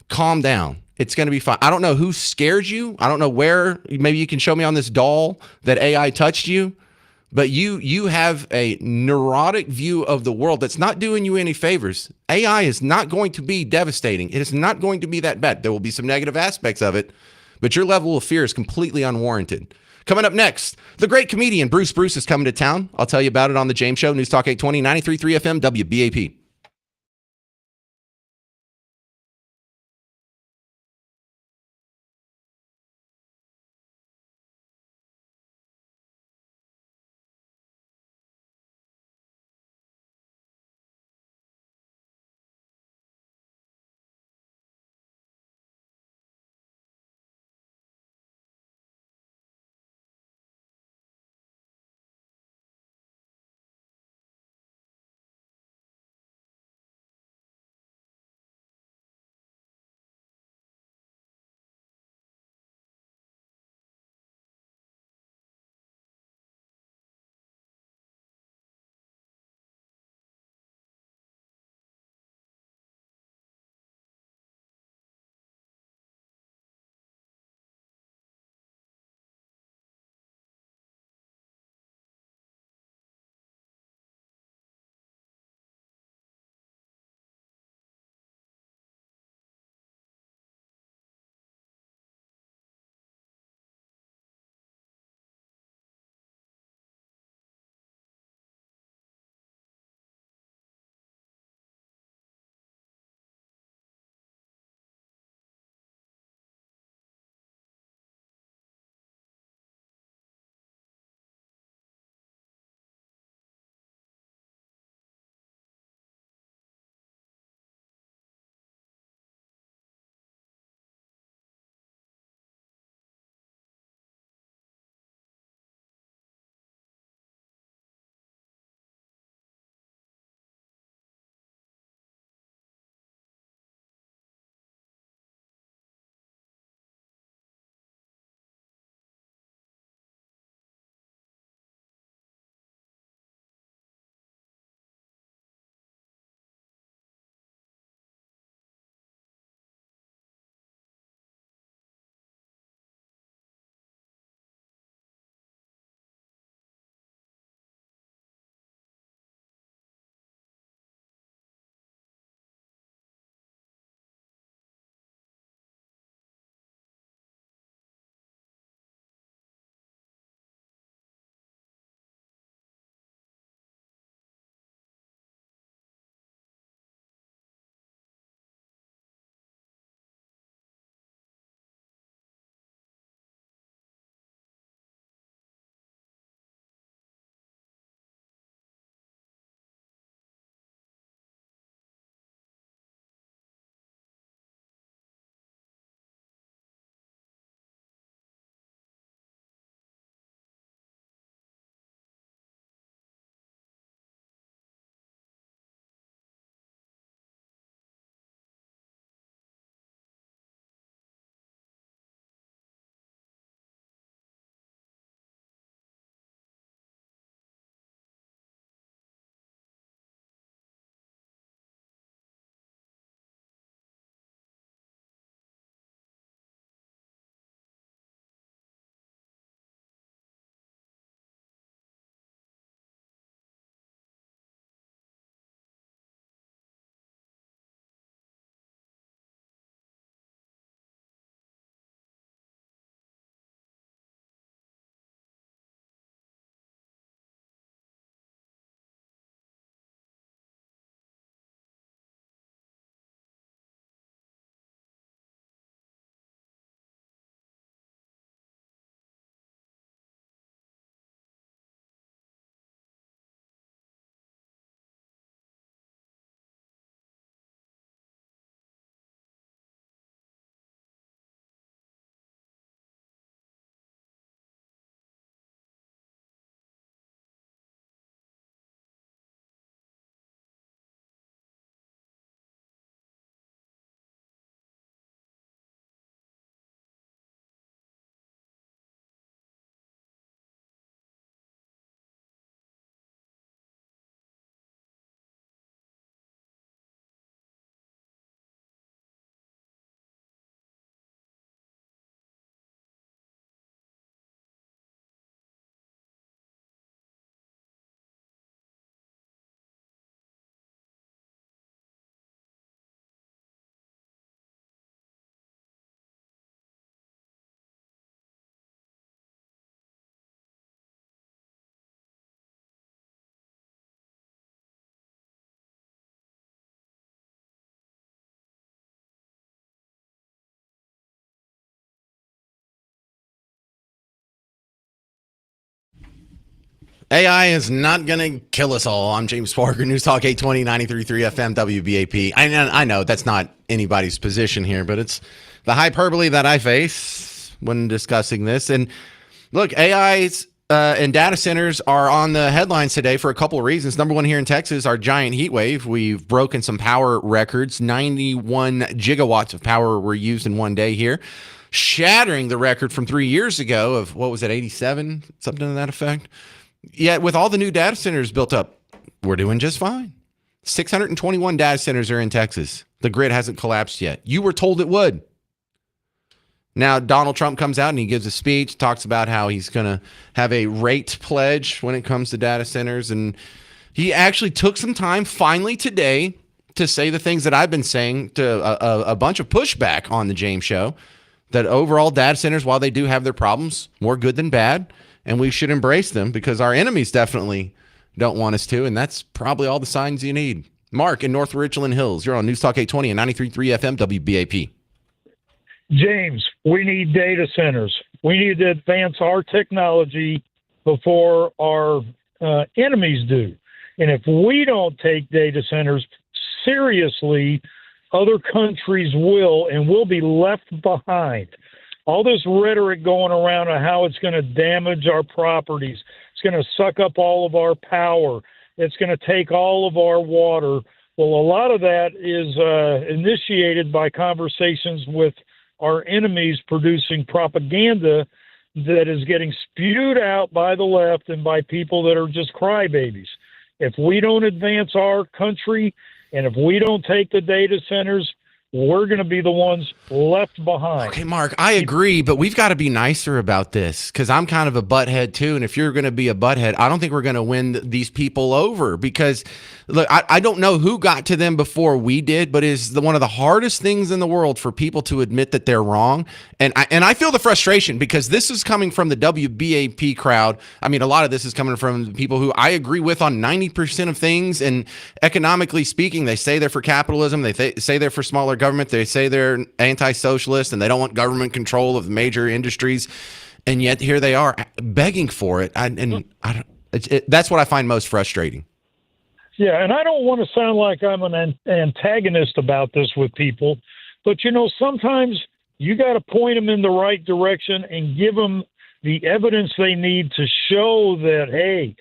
S1: calm down. It's going to be fine. I don't know who scared you. I don't know where. Maybe you can show me on this doll that AI touched you. But you have a neurotic view of the world that's not doing you any favors. AI is not going to be devastating. It is not going to be that bad. There will be some negative aspects of it. But your level of fear is completely unwarranted. Coming up next, the great comedian Bruce Bruce is coming to town. I'll tell you about it on The James Show. News Talk 820, 93.3 FM, WBAP. AI is not going to kill us all. I'm James Parker, News Talk 820, 93.3 FM, WBAP. I know that's not anybody's position here, but it's the hyperbole that I face when discussing this. And look, AIs and data centers are on the headlines today for a couple of reasons. Number one, here in Texas, our giant heat wave. We've broken some power records. 91 gigawatts of power were used in one day here, shattering the record from 3 years ago of, what was it, 87? Something to that effect. Yet with all the new data centers built up, we're doing just fine. 621 data centers are in Texas. The grid hasn't collapsed yet. You were told it would. Now, Donald Trump comes out and he gives a speech, talks about how he's going to have a rate pledge when it comes to data centers. And he actually took some time finally today to say the things that I've been saying, to a bunch of pushback on the James Show, that overall data centers, while they do have their problems, more good than bad. And we should embrace them because our enemies definitely don't want us to. And that's probably all the signs you need. Mark in North Richland Hills, you're on News Talk 820 and 93.3 FM WBAP.
S14: James, we need data centers. We need to advance our technology before our enemies do. And if we don't take data centers seriously, other countries will, and we'll be left behind. All this rhetoric going around on how it's going to damage our properties, it's going to suck up all of our power, it's going to take all of our water. Well, a lot of that is initiated by conversations with our enemies producing propaganda that is getting spewed out by the left and by people that are just crybabies. If we don't advance our country and if we don't take the data centers, we're going to be the ones left behind.
S1: Okay, Mark, I agree, but we've got to be nicer about this because I'm kind of a butthead too. And if you're going to be a butthead, I don't think we're going to win these people over because, look, I don't know who got to them before we did, but it's one of the hardest things in the world for people to admit that they're wrong. And I feel the frustration because this is coming from the WBAP crowd. I mean, a lot of this is coming from people who I agree with on 90% of things. And economically speaking, they say they're for capitalism. They say they're for smaller government. They say they're anti-socialist and they don't want government control of major industries. And yet here they are begging for it. That's what I find most frustrating.
S14: Yeah, and I don't want to sound like I'm an antagonist about this with people, but, you know, sometimes you got to point them in the right direction and give them the evidence they need to show that, hey,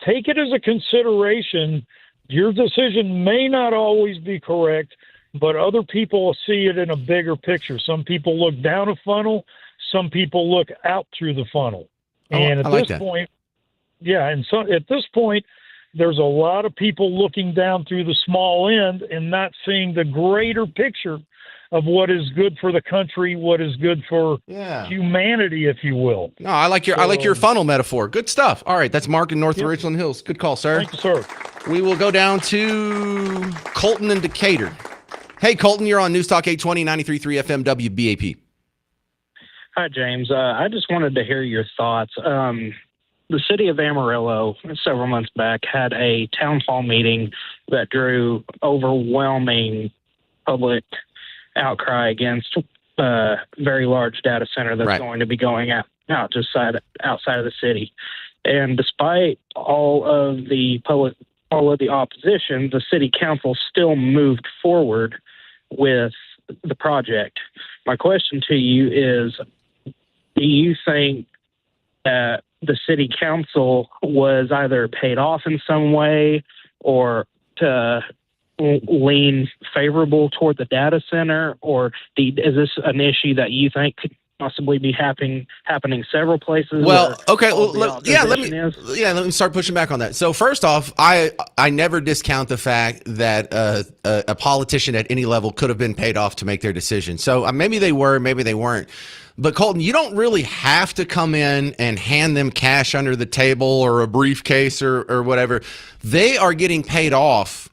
S14: take it as a consideration. Your decision may not always be correct, but other people see it in a bigger picture. Some people look down a funnel. Some people look out through the funnel. And at this point, at this point, there's a lot of people looking down through the small end and not seeing the greater picture of what is good for the country, what is good for humanity, if you will.
S1: No, I like your funnel metaphor. Good stuff. All right, that's Mark in North Richland Hills. Good call, sir.
S14: Thank you, sir.
S1: We will go down to Colton in Decatur. Hey, Colton, you're on News Talk 820, 93.3 FM WBAP.
S15: Hi, James. I just wanted to hear your thoughts. The city of Amarillo, several months back, had a town hall meeting that drew overwhelming public outcry against a very large data center that's going to be going out just outside of the city. And despite all of the opposition, the city council still moved forward with the project. My question to you is, do you think that the city council was either paid off in some way or to lean favorable toward the data center, or is this an issue that you think could possibly be happening several places?
S1: Well, okay, let me start pushing back on that. So first off, I never discount the fact that a politician at any level could have been paid off to make their decision. So maybe they were, maybe they weren't. But Colton, you don't really have to come in and hand them cash under the table or a briefcase or whatever. They are getting paid off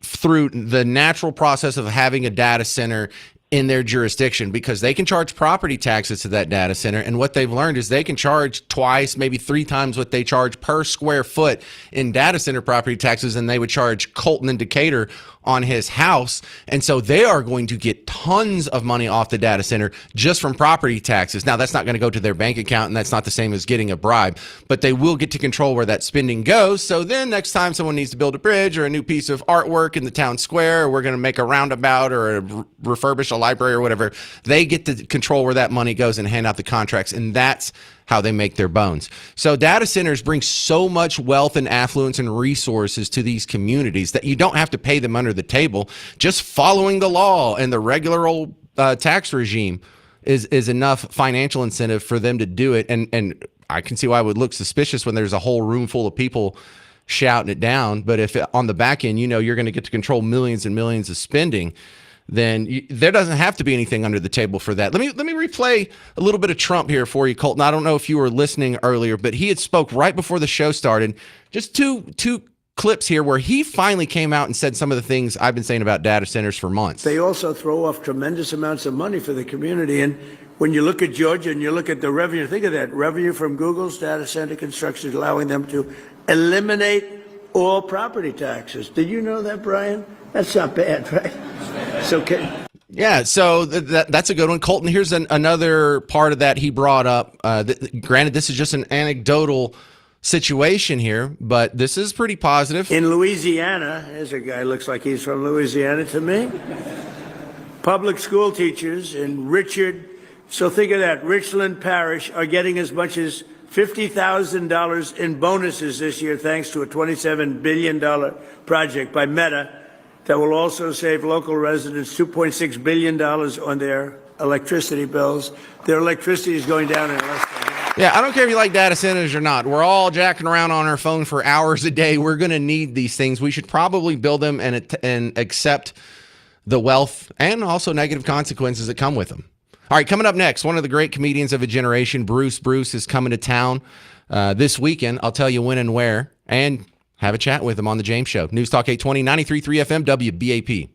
S1: through the natural process of having a data center in their jurisdiction because they can charge property taxes to that data center. And what they've learned is they can charge twice, maybe 3 times what they charge per square foot in data center property taxes. And they would charge Colton and Decatur on his house. And so they are going to get tons of money off the data center just from property taxes. Now, that's not going to go to their bank account, and that's not the same as getting a bribe, but they will get to control where that spending goes. So then next time someone needs to build a bridge or a new piece of artwork in the town square, or we're going to make a roundabout or refurbish a library or whatever, they get to control where that money goes and hand out the contracts. And that's how they make their bones. So data centers bring so much wealth and affluence and resources to these communities that you don't have to pay them under the table. Just following the law and the regular old tax regime is enough financial incentive for them to do it. And I can see why it would look suspicious when there's a whole room full of people shouting it down. But if on the back end, you're going to get to control millions and millions of spending, then there doesn't have to be anything under the table for that. Let me replay a little bit of Trump here for you, Colton. I don't know if you were listening earlier, but he had spoke right before the show started. Just two clips here where he finally came out and said some of the things I've been saying about data centers for months.
S10: They also throw off tremendous amounts of money for the community. And when you look at Georgia and you look at the revenue, think of that revenue from Google's data center construction, allowing them to eliminate all property taxes. Did you know that, Brian? That's not bad, right? It's okay.
S1: Yeah, so that's a good one. Colton, here's another part of that he brought up. Granted, this is just an anecdotal situation here, but this is pretty positive.
S10: In Louisiana, there's a guy looks like he's from Louisiana to me. Public school teachers in so think of that, Richland Parish are getting as much as $50,000 in bonuses this year thanks to a $27 billion project by Meta that will also save local residents $2.6 billion on their electricity bills. Their electricity is going down in less than half.
S1: Yeah, I don't care if you like data centers or not. We're all jacking around on our phone for hours a day. We're going to need these things. We should probably build them and accept the wealth and also negative consequences that come with them. All right, coming up next, one of the great comedians of a generation, Bruce Bruce, is coming to town this weekend. I'll tell you when and where, and have a chat with him on The James Show. News Talk 820, 93.3 FM, WBAP.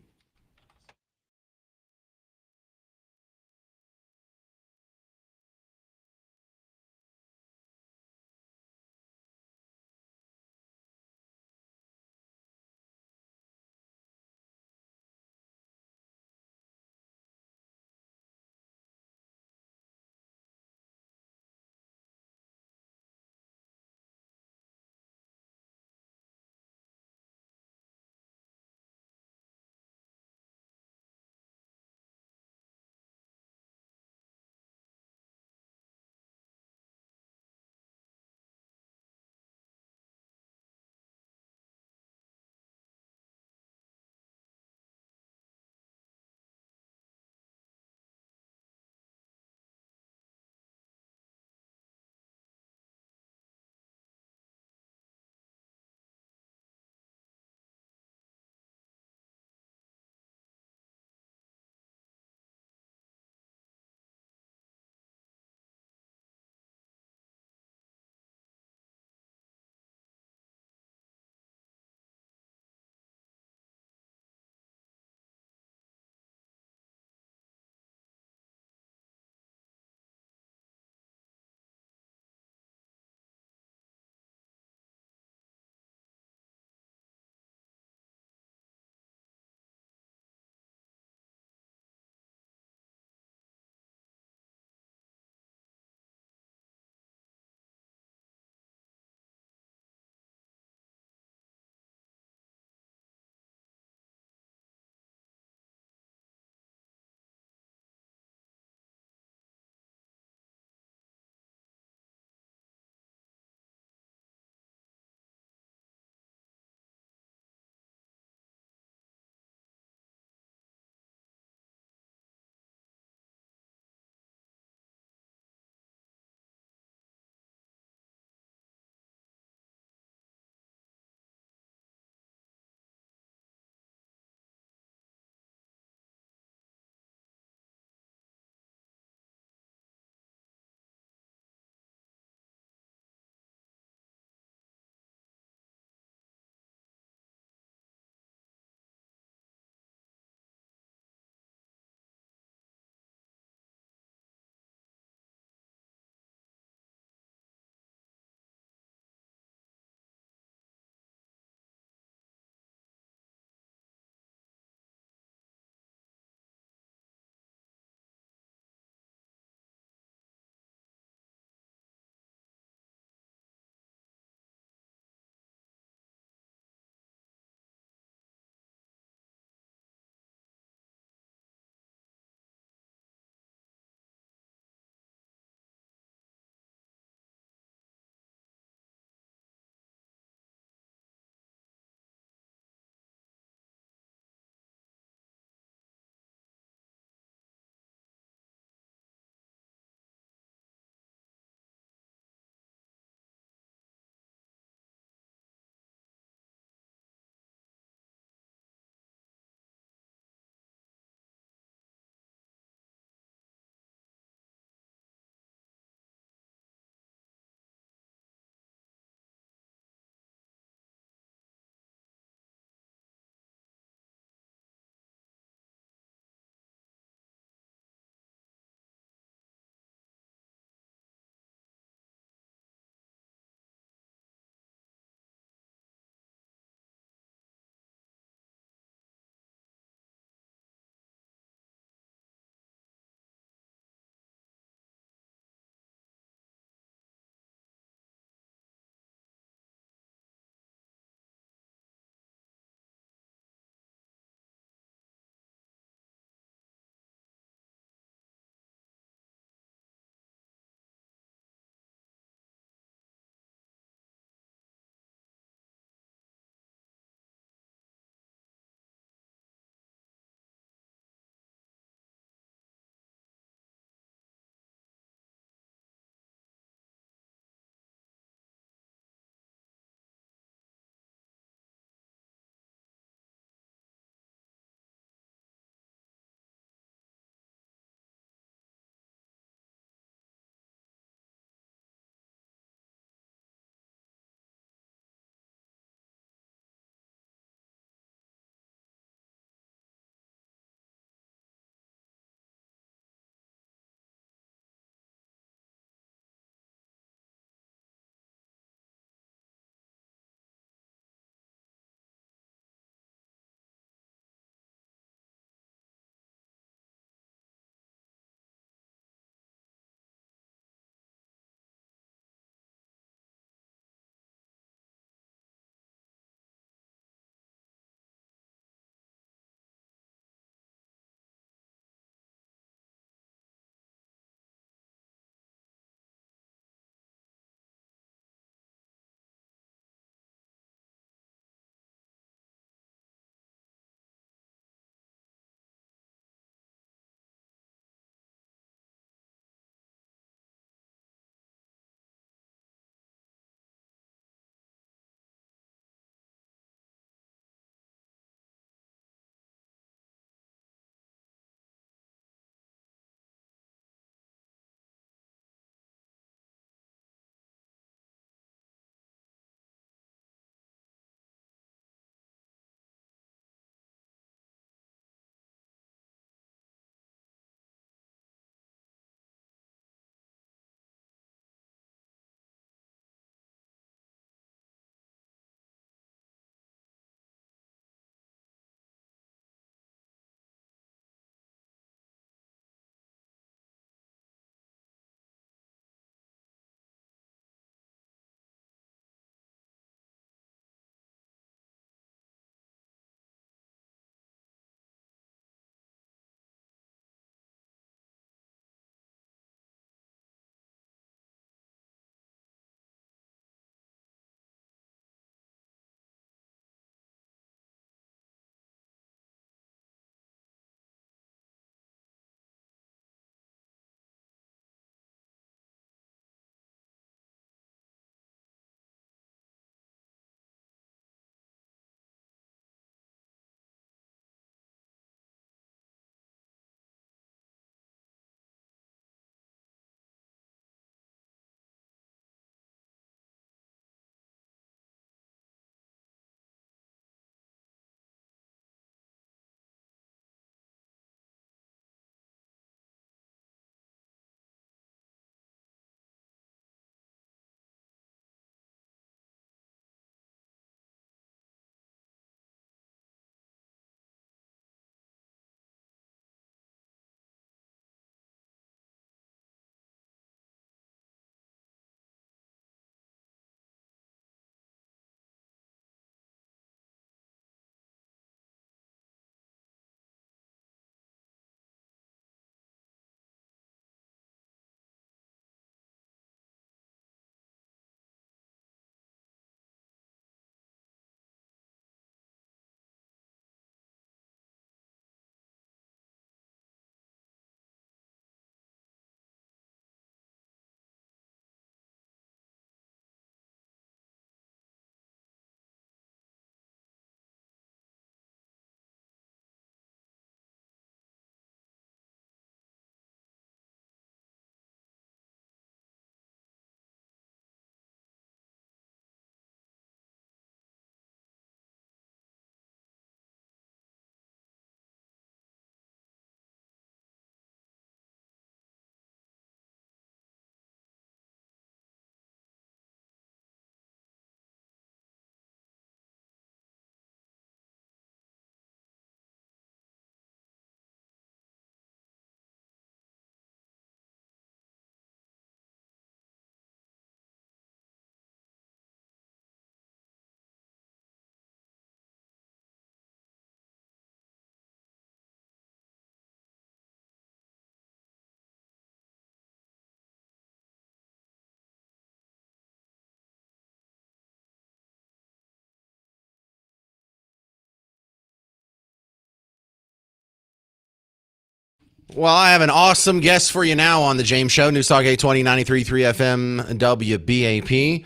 S1: Well, I have an awesome guest for you now on the James Show. News Talk 820 93.3 FM WBAP.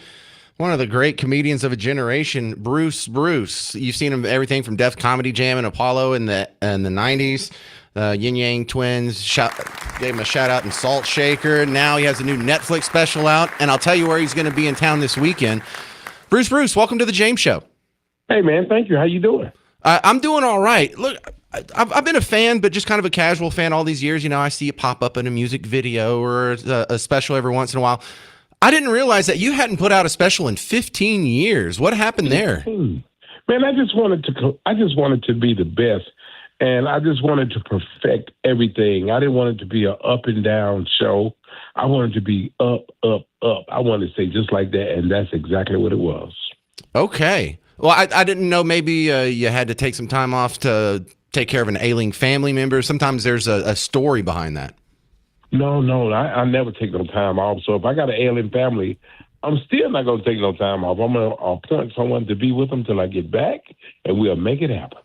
S1: One of the great comedians of a generation, Bruce Bruce. You've seen him everything from Def Comedy Jam and Apollo in the 90s. Yin Yang Twins gave him a shout out in Salt Shaker. Now he has a new Netflix special out, and I'll tell you where he's going to be in town this weekend. Bruce, welcome to the James Show.
S16: Hey, man, thank you. How you doing?
S1: I'm doing all right. Look, I've been a fan, but just kind of a casual fan all these years. You know, I see it pop up in a music video or a special every once in a while. I didn't realize that you hadn't put out a special in 15 years. What happened there?
S16: Man, I just wanted to be the best. And I just wanted to perfect everything. I didn't want it to be an up and down show. I wanted to be up, up, up. I wanted to say just like that, and that's exactly what it was. Okay.
S1: Well, I didn't know maybe you had to take some time off to take care of an ailing family member. Sometimes there's a story behind that.
S16: No, I never take no time off. So if I got an ailing family, I'm still not going to take no time off. I'm going to appoint someone to be with them till I get back, and we'll make it happen.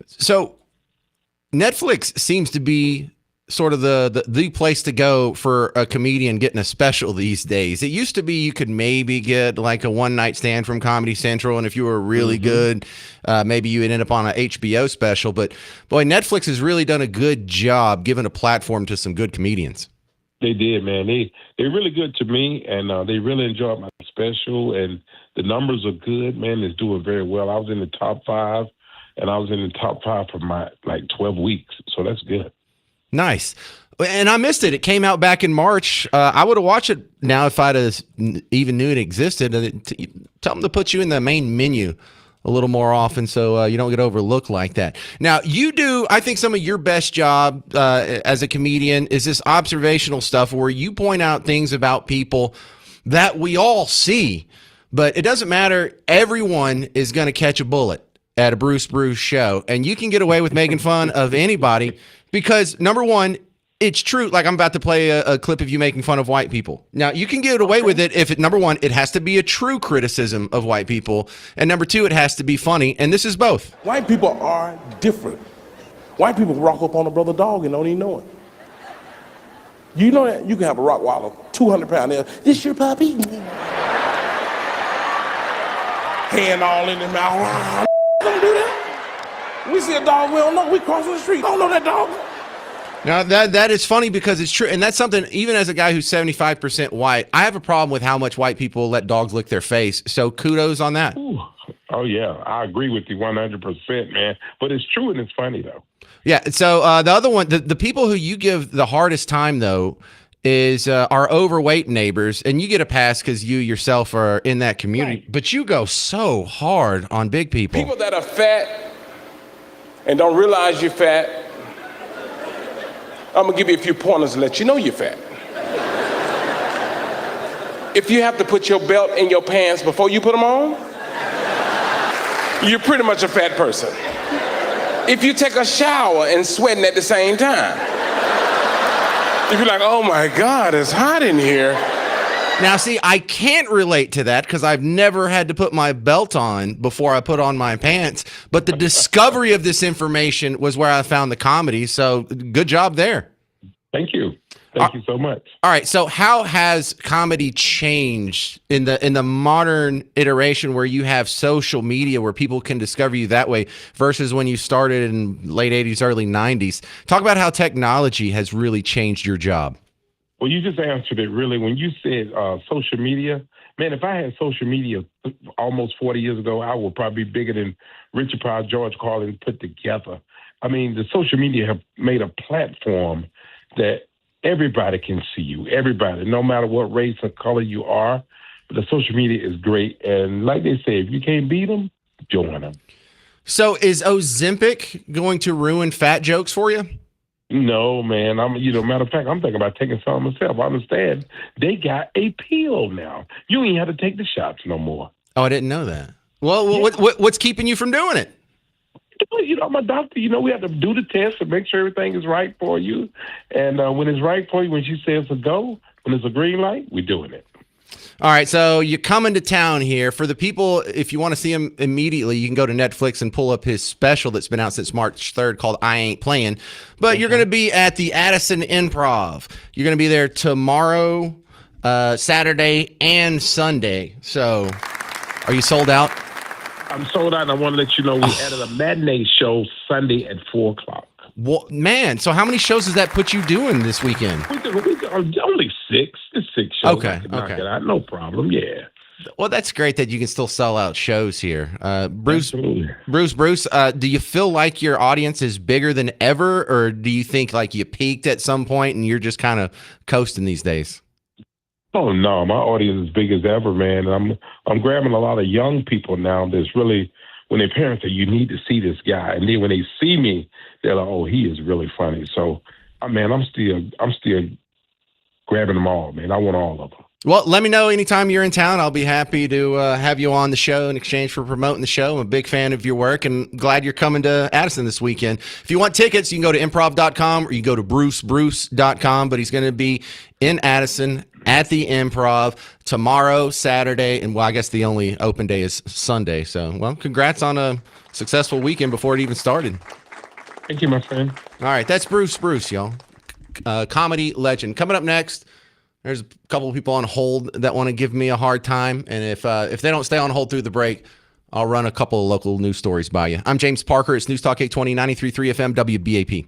S1: So Netflix seems to be sort of the place to go for a comedian getting a special these days. It used to be you could maybe get like a one-night stand from Comedy Central, and if you were really good, maybe you would end up on an HBO special. But, boy, Netflix has really done a good job giving a platform to some good comedians.
S16: They did, man. They're really good to me, and they really enjoyed my special, and the numbers are good, man. It's doing very well. I was in the top 5. And I was in the top 5 for my 12 weeks. So that's good.
S1: Nice. And I missed it. It came out back in March. I would have watched it now if I'd have even knew it existed. Tell them to put you in the main menu a little more often so you don't get overlooked like that. Now, you do, I think some of your best job as a comedian is this observational stuff where you point out things about people that we all see. But it doesn't matter. Everyone is going to catch a bullet at a Bruce show, and you can get away with making fun of anybody because, number one, it's true. Like, I'm about to play a clip of you making fun of white people. Now, you can get away with it if, number one, it has to be a true criticism of white people, and number two, it has to be funny, and this is both.
S17: White people are different. White people rock up on a brother dog and don't even know it. You know that? You can have a Rottweiler, 200 pounds. This your puppy? Hand all in his mouth. Don't do that. We see a dog we don't know. We cross the street. Don't know that dog.
S1: Now, that is funny because it's true. And that's something, even as a guy who's 75% white, I have a problem with how much white people let dogs lick their face. So kudos on that.
S16: Ooh. Oh, yeah. I agree with you 100%, man. But it's true and it's funny, though.
S1: Yeah. So the other one, the people who you give the hardest time, though, is our overweight neighbors, and you get a pass because you yourself are in that community, right. But you go so hard on big people.
S17: People that are fat and don't realize you're fat, I'm gonna give you a few pointers to let you know you're fat. If you have to put your belt in your pants before you put them on, you're pretty much a fat person. If you take a shower and sweating at the same time, if you're like, oh my God, it's hot in here.
S1: Now, see, I can't relate to that because I've never had to put my belt on before I put on my pants. But the discovery of this information was where I found the comedy. So good job there.
S16: Thank you. Thank you so much.
S1: All right. So how has comedy changed in the modern iteration where you have social media where people can discover you that way versus when you started in late 80s, early 90s? Talk about how technology has really changed your job.
S16: Well, you just answered it really. When you said social media, man, if I had social media almost 40 years ago, I would probably be bigger than Richard Pryor, George Carlin put together. I mean, the social media have made a platform that everybody can see you, everybody, no matter what race or color you are. But the social media is great. And like they say, if you can't beat them, join them.
S1: So is Ozempic going to ruin fat jokes for you?
S16: No, man. Matter of fact, I'm thinking about taking some myself. I understand they got a pill now. You ain't have to take the shots no more.
S1: Oh, I didn't know that. Well, yeah. What's keeping you from doing it?
S16: My doctor, we have to do the test to make sure everything is right for you. And when it's right for you, when she says a go, when it's a green light, we're doing it.
S1: All right, so you're coming to town here. For the people, if you want to see him immediately, you can go to Netflix and pull up his special that's been out since March 3rd called I Ain't Playing. But you're going to be at the Addison Improv. You're going to be there tomorrow, Saturday, and Sunday. So are you sold out?
S16: I'm sold out, and I want to let you know we added a matinee show Sunday at 4 o'clock.
S1: Well, man, so how many shows does that put you doing this weekend?
S16: We do only 6. It's 6 shows.
S1: Okay,
S16: I can knock
S1: okay.
S16: it out, no problem. Yeah.
S1: Well, that's great that you can still sell out shows here. Bruce,
S16: Absolutely.
S1: Bruce, do you feel like your audience is bigger than ever, or do you think like you peaked at some point and you're just kind of coasting these days?
S16: Oh no, my audience is big as ever, man. And I'm grabbing a lot of young people now that's really, when their parents say, you need to see this guy, and then when they see me, they're like, oh, he is really funny. So, man, I'm still grabbing them all, man. I want all of them.
S1: Well, let me know anytime you're in town. I'll be happy to have you on the show in exchange for promoting the show. I'm a big fan of your work and glad you're coming to Addison this weekend. If you want tickets, you can go to improv.com or you can go to brucebruce.com, but he's going to be in Addison at the Improv tomorrow, Saturday, and well, I guess the only open day is Sunday. So, well, congrats on a successful weekend before it even started.
S16: Thank you, my friend.
S1: All right, that's Bruce, y'all. Comedy legend. Coming up next, there's a couple of people on hold that want to give me a hard time, and if they don't stay on hold through the break, I'll run a couple of local news stories by you. I'm James Parker. It's News Talk 820, 93.3 FM, WBAP.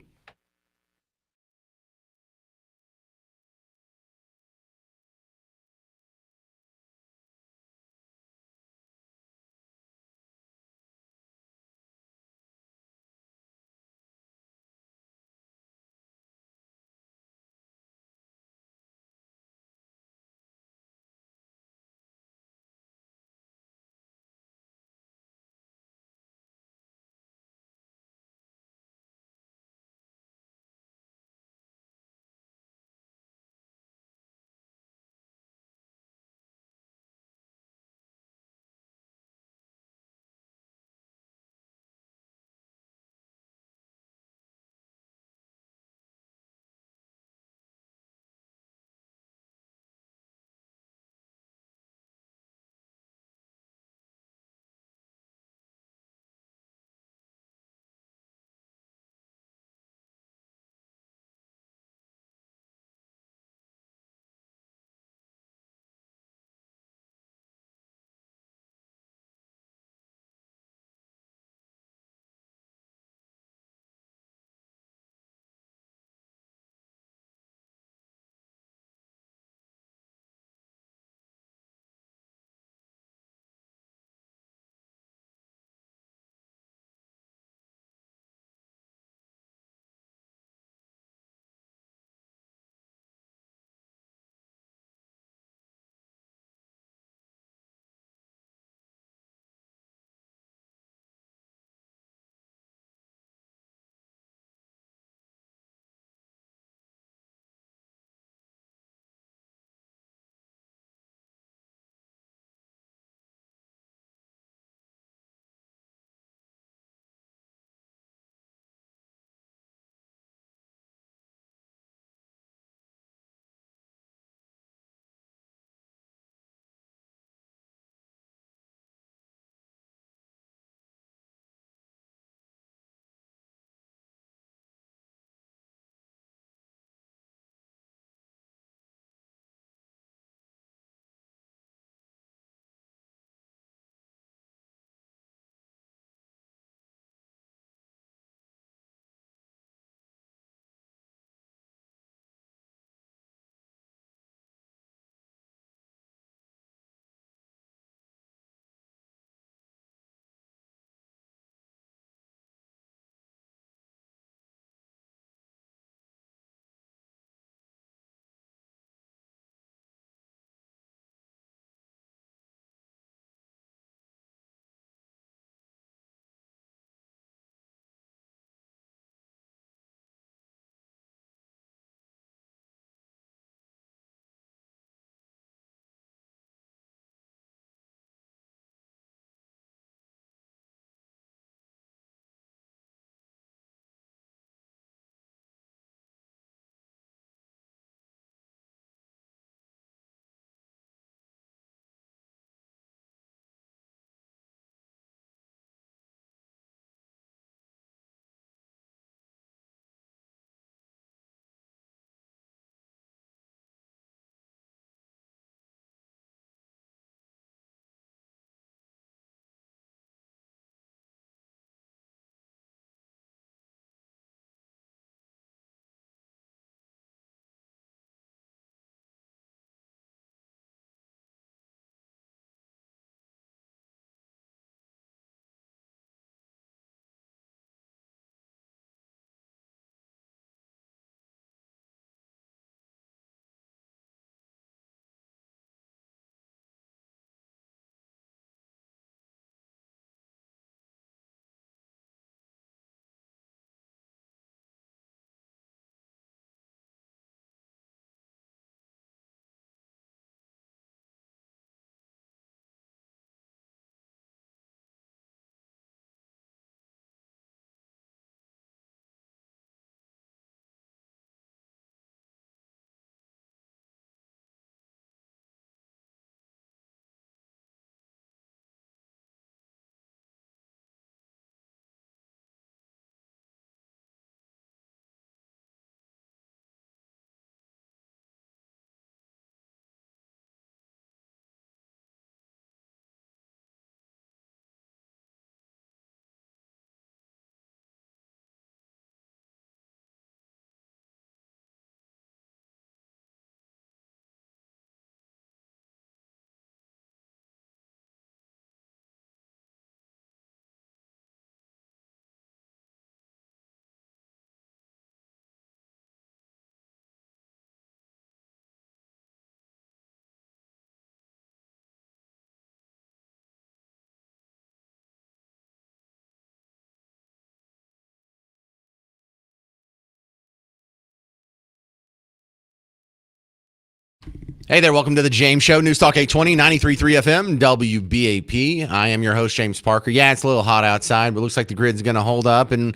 S1: Hey there, welcome to the James Show, News Talk 820, 93.3 FM, WBAP. I am your host, James Parker. Yeah, it's a little hot outside, but it looks like the grid's going to hold up, and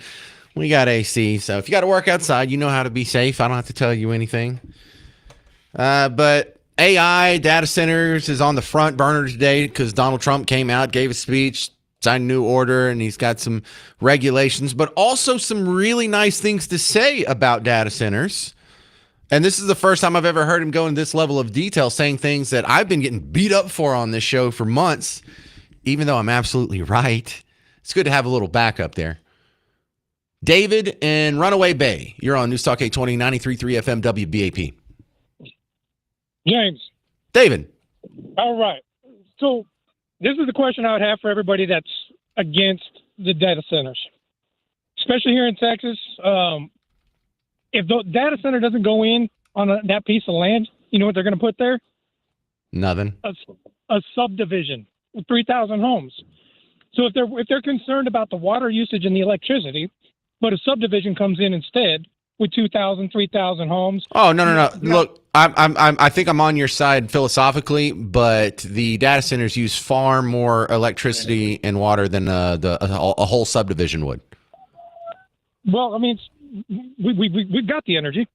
S1: we got AC. So if you got to work outside, you know how to be safe. I don't have to tell you anything. But AI, data centers is on the front burner today because Donald Trump came out, gave a speech, signed a new order, and he's got some regulations, but also some really nice things to say about data centers. And this is the first time I've ever heard him go in this level of detail, saying things that I've been getting beat up for on this show for months, even though I'm absolutely right. It's good to have a little backup there. David in Runaway Bay, you're on News Talk 820, 93.3 FM, WBAP.
S18: James.
S1: David.
S18: All right. So this is the question I would have for everybody that's against the data centers, especially here in Texas. If the data center doesn't go in on that piece of land, you know what they're going to put there?
S1: Nothing.
S18: A subdivision with 3,000 homes. So if they're concerned about the water usage and the electricity, but a subdivision comes in instead with 2,000, 3,000 homes.
S1: Oh, no. Look, I think I'm on your side philosophically, but the data centers use far more electricity and water than a whole subdivision would.
S18: Well, I mean, we've got the energy.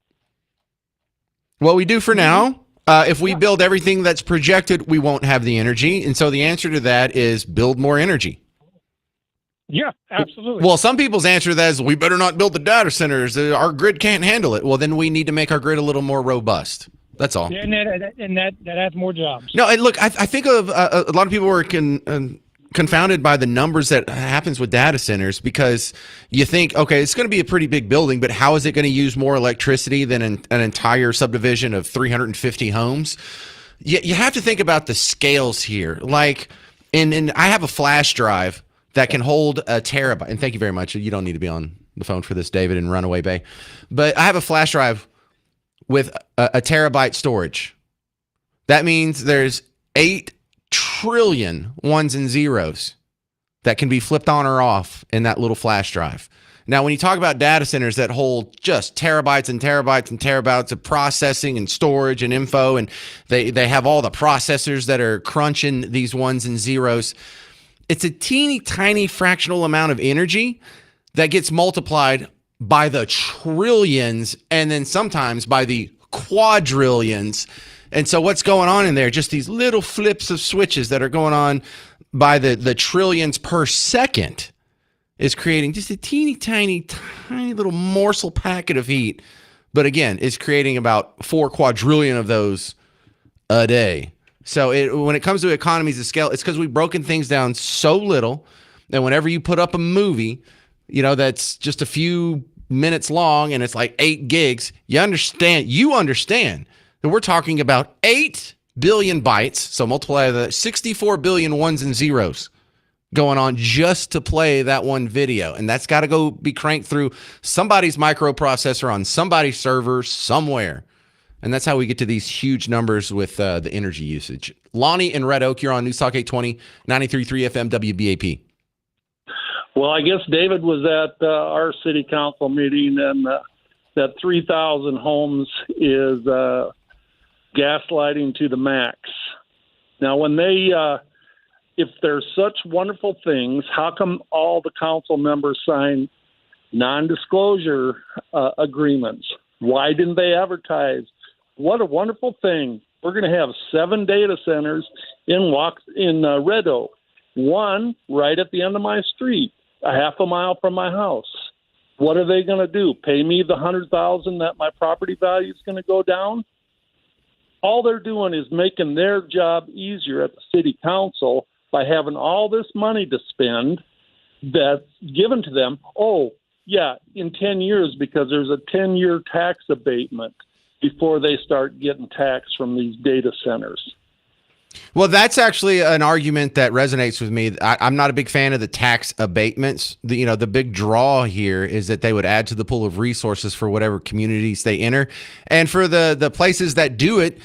S1: Well, we do for now. If we build everything that's projected, we won't have the energy. And so the answer to that is build more energy.
S18: Yeah, absolutely.
S1: Well, some people's answer to that is we better not build the data centers. Our grid can't handle it. Well, then we need to make our grid a little more robust. That's all.
S18: Yeah, and that adds more jobs.
S1: No, and look, I think of a lot of people were confounded by the numbers that happens with data centers because you think, okay, it's going to be a pretty big building, but how is it going to use more electricity than an entire subdivision of 350 homes? You have to think about the scales here. Like, and I have a flash drive that can hold a terabyte. And thank you very much. You don't need to be on the phone for this, David, in Runaway Bay. But I have a flash drive with a terabyte storage. That means there's 8 trillion ones and zeros that can be flipped on or off in that little flash drive. Now, when you talk about data centers that hold just terabytes and terabytes and terabytes of processing and storage and info, and they have all the processors that are crunching these ones and zeros, it's a teeny tiny fractional amount of energy that gets multiplied by the trillions and then sometimes by the quadrillions. And so what's going on in there? Just these little flips of switches that are going on by the trillions per second is creating just a teeny tiny little morsel packet of heat. But again, it's creating about 4 quadrillion of those a day. So when it comes to economies of scale, it's because we've broken things down so little that whenever you put up a movie, you know, that's just a few minutes long and it's like 8 gigs, you understand that we're talking about 8 billion bytes. So multiply the 64 billion ones and zeros going on just to play that one video. And that's got to go be cranked through somebody's microprocessor on somebody's server somewhere. And that's how we get to these huge numbers with the energy usage. Lonnie in Red Oak, you're on News Talk 820, 93.3 FM WBAP.
S19: Well, I guess David was at our city council meeting, and that 3,000 homes is gaslighting to the max. Now, when if there's such wonderful things, how come all the council members sign non-disclosure agreements? Why didn't they advertise? What a wonderful thing. We're going to have 7 data centers in Red Oak. One right at the end of my street, a half a mile from my house. What are they going to do? Pay me the $100,000 that my property value is going to go down? All they're doing is making their job easier at the city council by having all this money to spend that's given to them. Oh, yeah, in 10 years, because there's a 10-year tax abatement before they start getting taxed from these data centers.
S1: Well, that's actually an argument that resonates with me. I'm not a big fan of the tax abatements. The big draw here is that they would add to the pool of resources for whatever communities they enter. And for the places that do it,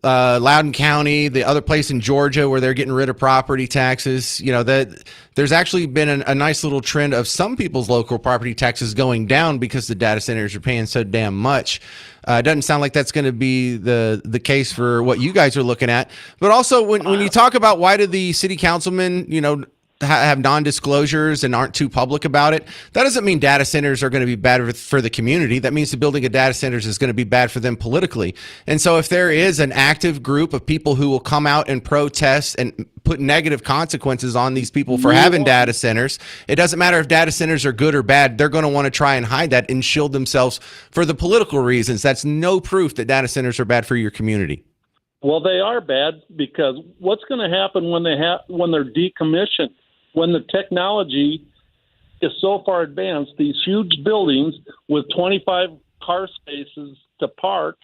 S1: Loudoun County, the other place in Georgia where they're getting rid of property taxes, that there's actually been a nice little trend of some people's local property taxes going down because the data centers are paying so damn much. It doesn't sound like that's going to be the case for what you guys are looking at. But also, when you talk about why do the city councilmen, have non-disclosures and aren't too public about it, that doesn't mean data centers are going to be bad for the community. That means the building of data centers is going to be bad for them politically. And so if there is an active group of people who will come out and protest and put negative consequences on these people for having data centers, it doesn't matter if data centers are good or bad. They're going to want to try and hide that and shield themselves for the political reasons. That's no proof that data centers are bad for your community.
S19: Well, they are bad because what's going to happen when they're decommissioned? When the technology is so far advanced, these huge buildings with 25 car spaces to park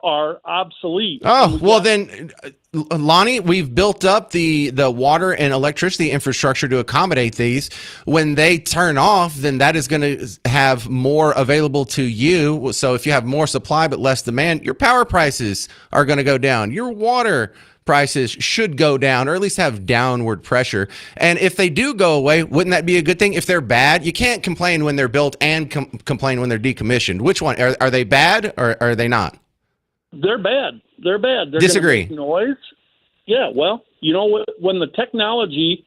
S19: are obsolete.
S1: Oh, well then, Lonnie, we've built up the water and electricity infrastructure to accommodate these. When they turn off, then that is going to have more available to you. So if you have more supply but less demand, your power prices are going to go down. Your water prices should go down, or at least have downward pressure. And if they do go away, wouldn't that be a good thing? If they're bad, you can't complain when they're built and complain when they're decommissioned. Which one? Are they bad or are they not?
S19: They're bad. They're bad. They're
S1: Disagree.
S19: gonna make noise. Yeah, well, when the technology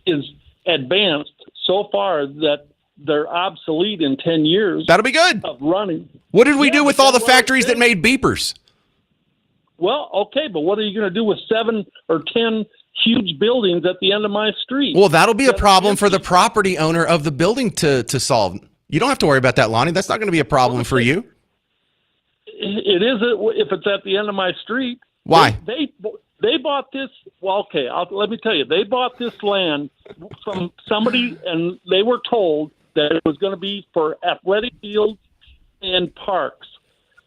S19: is advanced so far that they're obsolete in 10 years.
S1: That'll be good.
S19: Of running.
S1: What did we do with all the factories that made beepers?
S19: Well, okay, but what are you going to do with 7 or 10 huge buildings at the end of my street?
S1: Well, that'll be a problem for the property owner of the building to solve. You don't have to worry about that, Lonnie. That's not going to be a problem for you.
S19: It is if it's at the end of my street.
S1: Why?
S19: They bought this. Well, okay, let me tell you. They bought this land from somebody, and they were told that it was going to be for athletic fields and parks.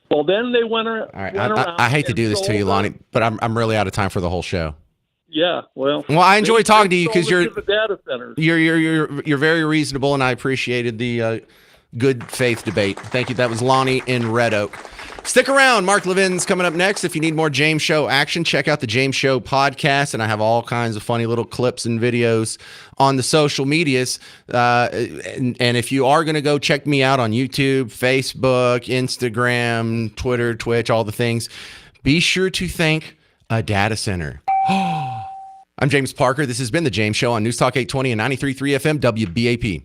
S19: Well, then they went around.
S1: All right, I hate to do this to you, Lonnie, but I'm really out of time for the whole show.
S19: Yeah, well,
S1: I enjoy talking to you because
S19: you're the data centers.
S1: You're very reasonable, and I appreciated the good faith debate. Thank you. That was Lonnie in Red Oak. Stick around. Mark Levin's coming up next. If you need more James Show action, check out the James Show podcast, and I have all kinds of funny little clips and videos on the social medias. And if you are going to go check me out on YouTube, Facebook, Instagram, Twitter, Twitch, all the things, be sure to thank a data center. I'm James Parker. This has been the James Show on News Talk 820 and 93.3 FM WBAP.